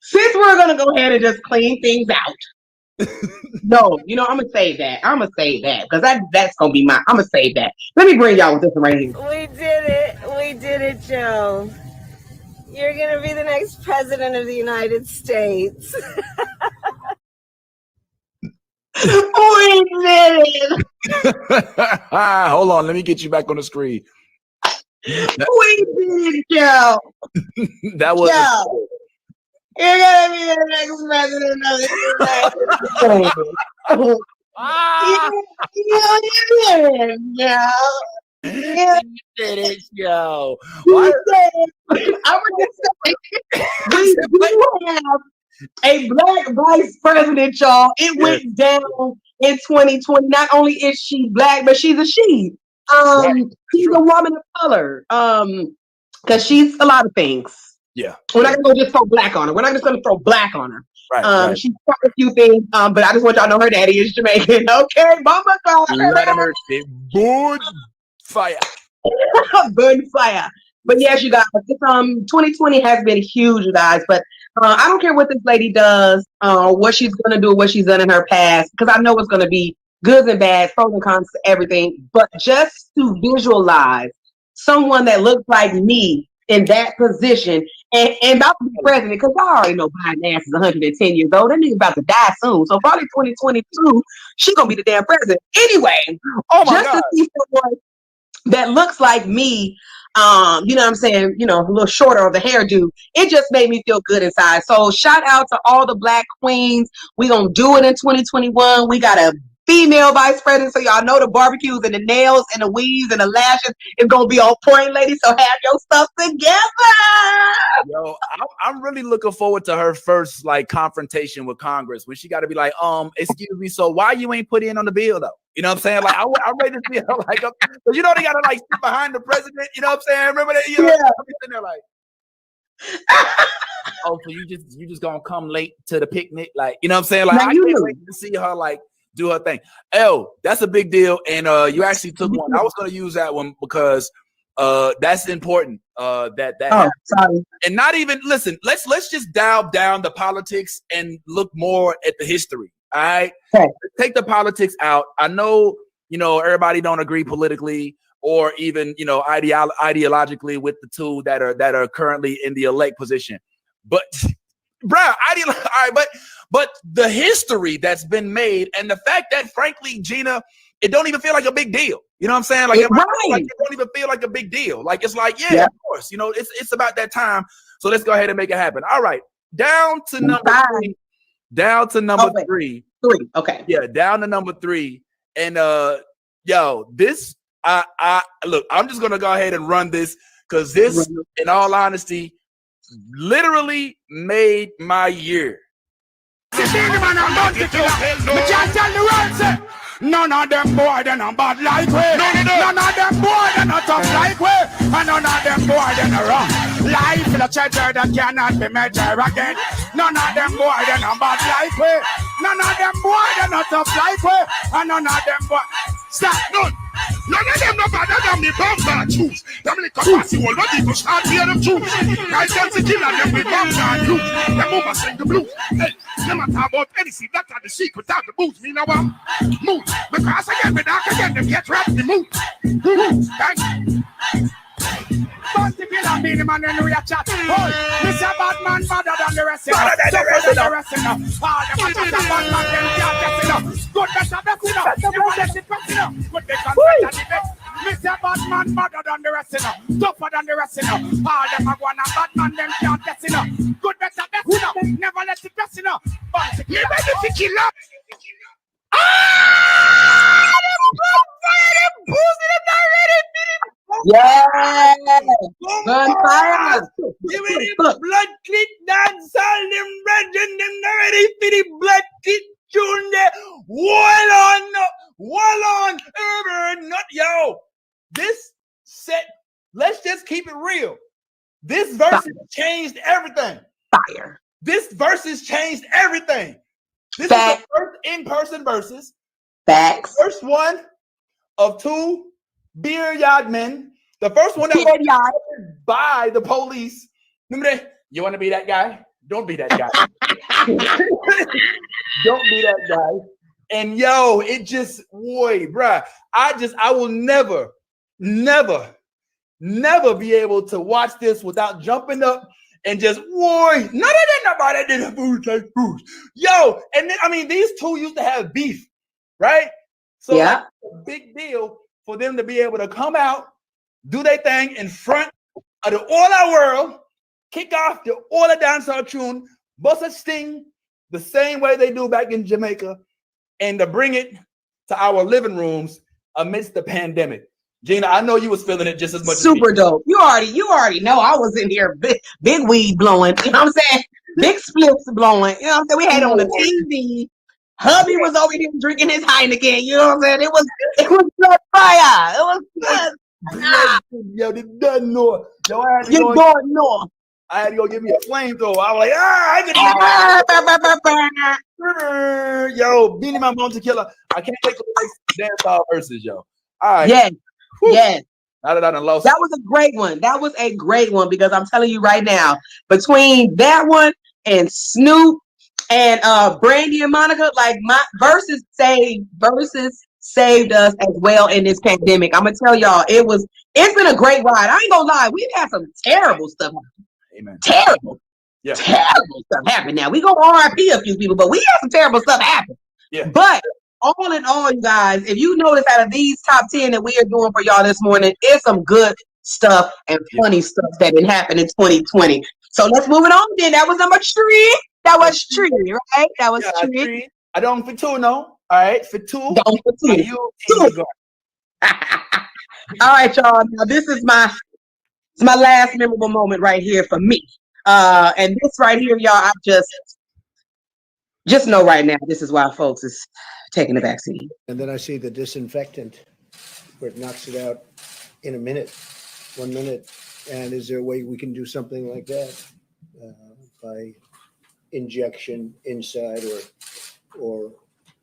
Since we're gonna go ahead and just clean things out. No, I'm gonna save that. Because that's gonna be I'm gonna save that. Let me bring y'all with this one right here. We did it, Joe. You're gonna be the next president of the United States. We did it. Hold on, let me get you back on the screen. We did it, Joe. That was. Joe. You're gonna be the next president of the United States. You did it, Joe. I would just say, we do have a black vice president, y'all. It went down in 2020. Not only is she black, but she's a she. She's a woman of color. Because she's a lot of things. Yeah. We're not gonna just throw black on her. We're not just gonna throw black on her. Right. She's quite a few things. But I just want y'all to know her daddy is Jamaican. Okay, mama God. Good fire. Burn fire. But yes, you guys, 2020 has been huge, you guys. But I don't care what this lady does, what she's gonna do, what she's done in her past, because I know it's gonna be goods and bads, pros and cons to everything. But just to visualize someone that looks like me in that position and about to be president, because y'all already know Biden ass is 110 years old. That nigga about to die soon. So probably 2022, she gonna be the damn president. Anyway, just to see someone that looks like me, you know what I'm saying, a little shorter of the hairdo, it just made me feel good inside. So shout out to all the black queens. We gonna do it in 2021. We got a female vice president, so y'all know the barbecues and the nails and the weaves and the lashes is gonna be on point, ladies. So have your stuff together. Yo, I'm really looking forward to her first confrontation with Congress when she got to be like, excuse me, so why you ain't put in on the bill though? You know what I'm saying? Like I'm ready to see her because they gotta sit behind the president. You know what I'm saying? Remember that? Yeah. I'm sitting there like. Oh, so you just gonna come late to the picnic, you know what I'm saying? I can't wait to see her do her thing. That's a big deal, and you actually took one. I was gonna use that one because that's important. Sorry. And not even listen. Let's just dial down the politics and look more at the history. All right, take the politics out. I know everybody don't agree politically or even ideologically with the two that are currently in the elect position, but. Bruh, but the history that's been made and the fact that, frankly, Gina, it don't even feel like a big deal. You know what I'm saying? It don't even feel like a big deal. Yeah, of course. It's about that time. So let's go ahead and make it happen. All right, down to number 3. Down to number 3. 3. Okay. Yeah, down to number 3. And this look, I'm just gonna go ahead and run this because this, in all honesty, literally made my year. None of them boy they not bad like we. None of them boy they not tough like we. And none of them boy they not wrong. Life is a treasure that cannot be measured again. None of them boy, they're not bad life way. None of them boy, they're not tough life way. And none of them boy. Stop, none. None of them no better than me bomber choose. Them little passy will not even start hear them choose. I tell the killer them with bomber choose. Them mama sing the blues. Hey, no matter about anything, that's the secret of the booze. Me now move. Because I get me dark again, them get trapped in the move. But the killer be the man when we a chat. Oh, Mr. Batman better than the rest of us. All them a chat a Batman, them can't get it up. Good better best it up. Never let it best it up. Good they can better the best. Mr. Batman better than the rest of us. Tougher than the rest of us. All them a go on a Batman, them can't get it up. Good better best it up. Never let it best it up. But the killer. Ah! Yeah, gunfire. Give me the blood clit dance, all them brethren, them ready for the blood clit tune there. Wall on, not yo. This set, let's just keep it real. This verse has changed everything. Fire. This verse has changed everything. This is the first in-person verses. Facts. First one of two beer yard men. The first one that was fired by the police. Remember that? You want to be that guy? Don't be that guy. Don't be that guy. And yo, it just, boy, bruh. I will never be able to watch this without jumping up and just, boy, nobody did a food like food. Yo, and then, I mean, these two used to have beef, right? So yeah, it's a big deal for them to be able to come out, do their thing in front of the all our world, kick off the all the dancehall tune, bust a sting the same way they do back in Jamaica, and to bring it to our living rooms amidst the pandemic. Gina, I know you was feeling it just as much. Super dope. You already know I was in here, big weed blowing. You know what I'm saying? Big spliffs blowing. You know what I'm saying? We had it on the TV. Hubby was over here drinking his Heineken. You know what I'm saying? It was blood fire. It was blood. Yo, this doesn't know. Yo, I had to go. I had to go get me a flamethrower. I was like, yo, Beanie My Mom Tequila. I can't take the dancehall verses, yo. All right. Yes. Yes. Now that I done lost. That was a great one. That was a great one because I'm telling you right now, between that one and Snoop and Brandy and Monica, like my verses saved us as well in this pandemic. I'm gonna tell y'all, it's been a great ride. I ain't gonna lie, we've had some terrible stuff happen. Amen. Terrible stuff happen. Now we gonna RIP a few people, but we had some terrible stuff happen. Yeah. But all in all, you guys, if you notice out of these top 10 that we are doing for y'all this morning, it's some good stuff and funny stuff that didn't happen in 2020. So let's move it on then. That was number 3. That was 3, right? That was 3. I don't for 2, no. All right, for 2. Don't for 2. All right, y'all. Now this is my last memorable moment right here for me. And this right here, y'all, I just know right now, this is why folks is taking the vaccine. And then I see the disinfectant where it knocks it out in 1 minute. And is there a way we can do something like that by injection inside or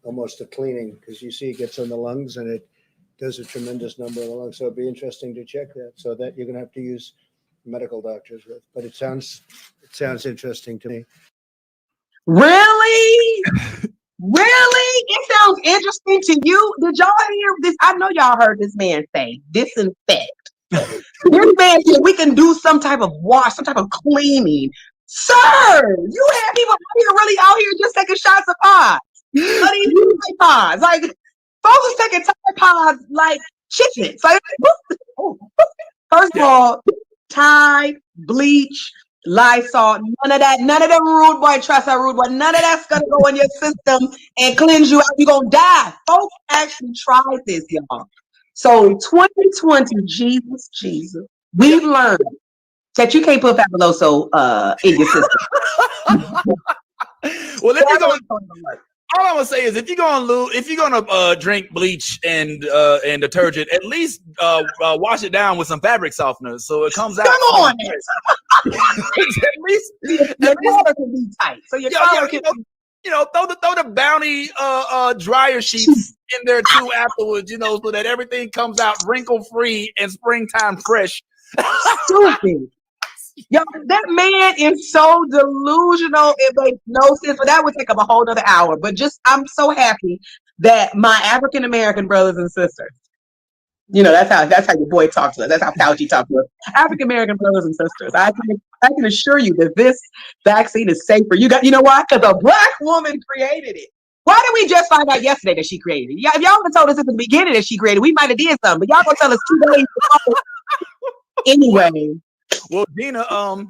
almost a cleaning? Because you see it gets on the lungs and it does a tremendous number of the lungs. So it'd be interesting to check that. So that you're going to have to use medical doctors with. But it sounds interesting to me. Really? Really? It sounds interesting to you. Did y'all hear this? I know y'all heard this man say disinfect. This man said we can do some type of wash, some type of cleaning. Sir, you have people really out here just taking shots of pods. Pods. Like, folks is taking Tide Pods like chicken. Like, first of all, Tide, bleach, Lysol, none of them rude boy, trust that rude boy, none of that's gonna go in your system and cleanse you out. You're gonna die. Folks actually tried this, y'all. So 2020, Jesus, we've learned that you can't put fabuloso in your system. Well, let me go. All I'm gonna gonna say is if you're gonna drink bleach and detergent, at least wash it down with some fabric softener so it comes out. Come on, at least your collar can be tight. So your collar can throw the Bounty dryer sheets in there too afterwards, so that everything comes out wrinkle free and springtime fresh. Stupid. Yo, that man is so delusional. It makes no sense. But that would take up a whole nother hour. But I'm so happy that my African American brothers and sisters, that's how your boy talks to us. That's how Fauci talks to us. African American brothers and sisters. I can assure you that this vaccine is safer. You know why? Because a black woman created it. Why did we just find out yesterday that she created it? Yeah, if y'all would have told us at the beginning that she created it, we might have did something. But y'all gonna tell us 2 days anyway. Well, Gina, I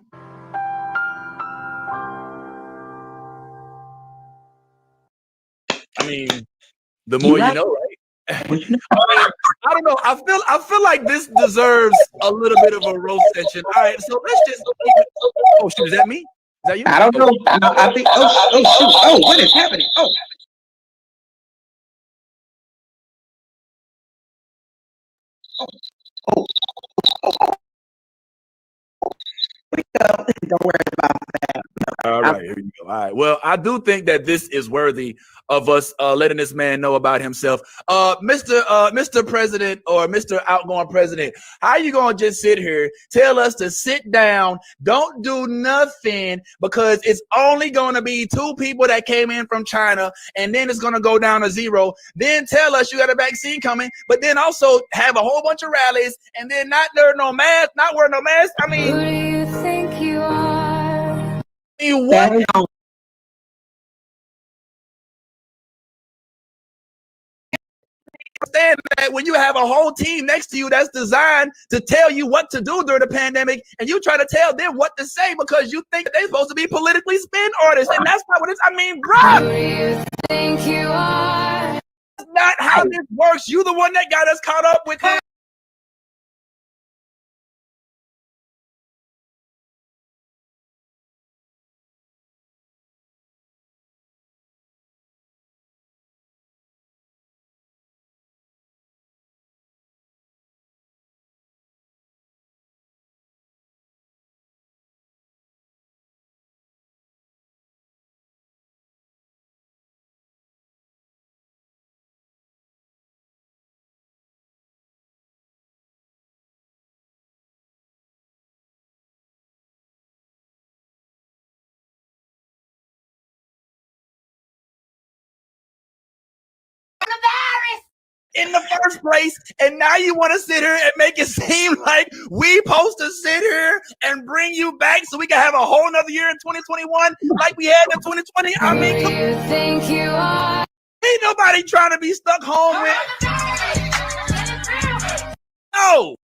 mean, the more you know, right? I don't know. I feel like this deserves a little bit of a roast session. All right, so let's just. Oh shoot, is that me? Is that you? I don't know. I think. Oh shoot! Oh, what is happening? Oh. Don't worry about that. All right, here you go. All right. Well, I do think that this is worthy of us letting this man know about himself. Mr. President or Mr. Outgoing President, how are you gonna just sit here, tell us to sit down, don't do nothing, because it's only gonna be 2 people that came in from China, and then it's gonna go down to 0. Then tell us you got a vaccine coming, but then also have a whole bunch of rallies, and then not wear no mask. I mean, who do you think you are? I mean, what? Understand that when you have a whole team next to you that's designed to tell you what to do during the pandemic, and you try to tell them what to say because you think they're supposed to be politically spin artists, and that's not what it's. I mean, bruh. Who do you think you are? That's not how this works. You the one that got us caught up with him. In the first place, and now you want to sit here and make it seem like we supposed to sit here and bring you back so we can have a whole nother year in 2021 like we had in 2020. I mean, who do you think you are? Ain't nobody trying to be stuck home with. No.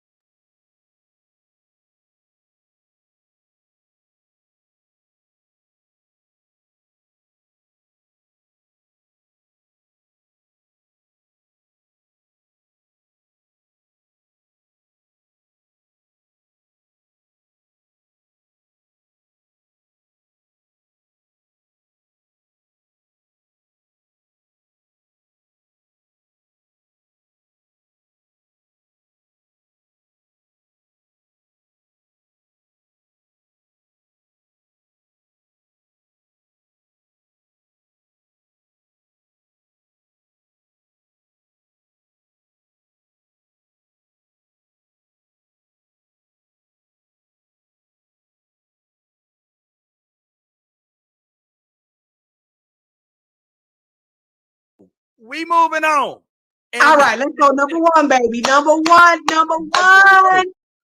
We moving on. And all right, let's go. Number 1, baby. Number one.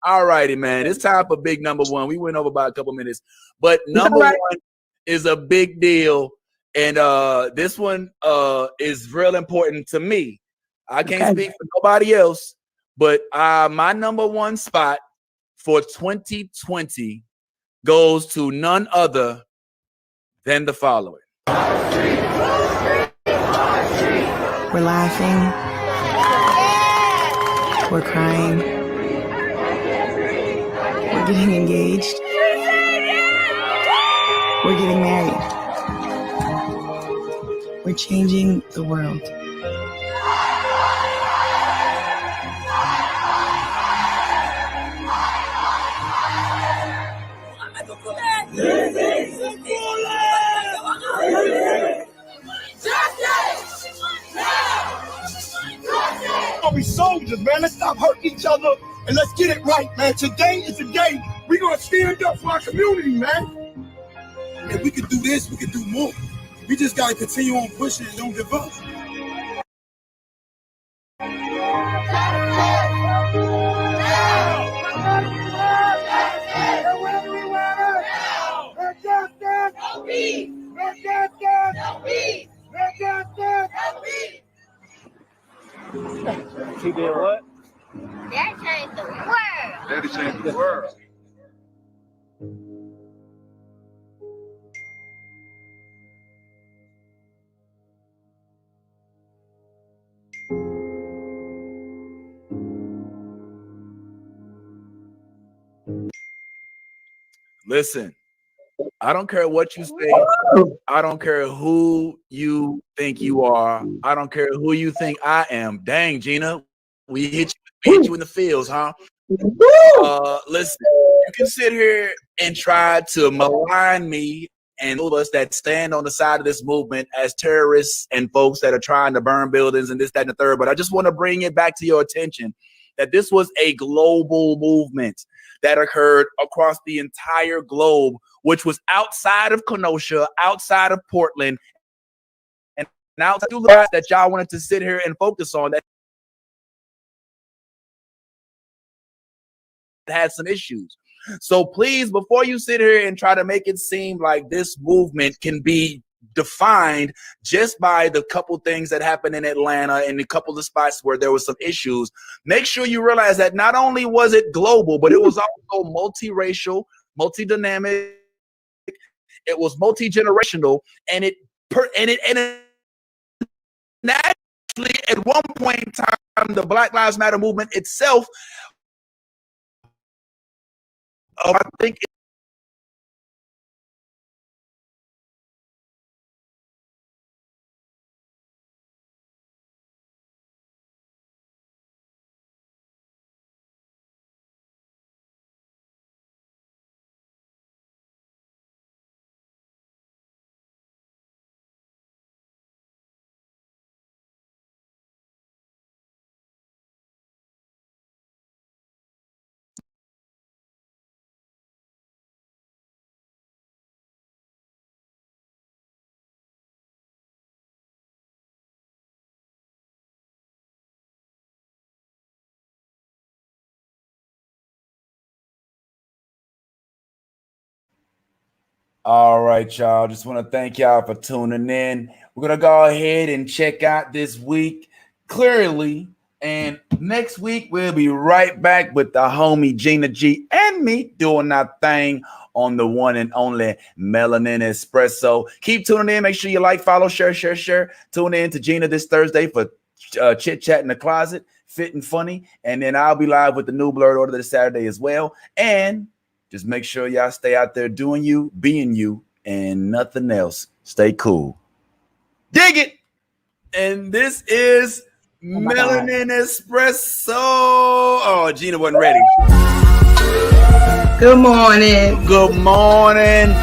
All righty, man. It's time for big number 1. We went over by a couple minutes, but number 1 is a big deal, and this one is real important to me. I can't speak for nobody else, but my number 1 spot for 2020 goes to none other than the following. We're laughing. We're crying. We're getting engaged. We're getting married. We're We're changing the world. Gonna be soldiers, man. Let's stop hurting each other and let's get it right, man. Today is the day we're gonna stand up for our community, man. If we can do this, we can do more. We just gotta continue on pushing and don't give up. He did what? That changed the world. Daddy changed the world. Listen, I don't care what you say. I don't care who you think you are. I don't care who you think I am. Dang, Gina, we hit you in the fields, huh? Listen, you can sit here and try to malign me and all of us that stand on the side of this movement as terrorists and folks that are trying to burn buildings and this, that, and the third. But I just want to bring it back to your attention that this was a global movement that occurred across the entire globe, which was outside of Kenosha, outside of Portland, and outside of that y'all wanted to sit here and focus on that had some issues. So please, before you sit here and try to make it seem like this movement can be defined just by the couple things that happened in Atlanta and a couple of spots where there was some issues, make sure you realize that not only was it global, but it was also multiracial, multi-dynamic, it was multi-generational, and actually at one point in time, the Black Lives Matter movement itself, I think all right, y'all. Just want to thank y'all for tuning in. We're going to go ahead and check out this week clearly. And next week, we'll be right back with the homie Gina G and me doing our thing on the one and only Melanin Espresso. Keep tuning in. Make sure you like, follow, share. Tune in to Gina this Thursday for Chit Chat in the Closet, Fit and Funny. And then I'll be live with the New Blurred Order this Saturday as well. And just make sure y'all stay out there doing you, being you, and nothing else. Stay cool. Dig it. And this is Melanin Espresso. Oh, Gina wasn't ready. Good morning. Good morning.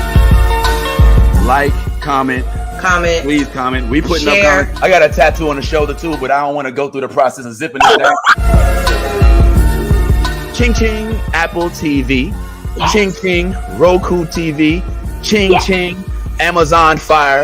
Like, comment. Please comment. We putting up comments. I got a tattoo on the shoulder too, but I don't want to go through the process of zipping it down. Ching ching, Apple TV. Ching ching, Roku TV. Ching ching, Amazon Fire.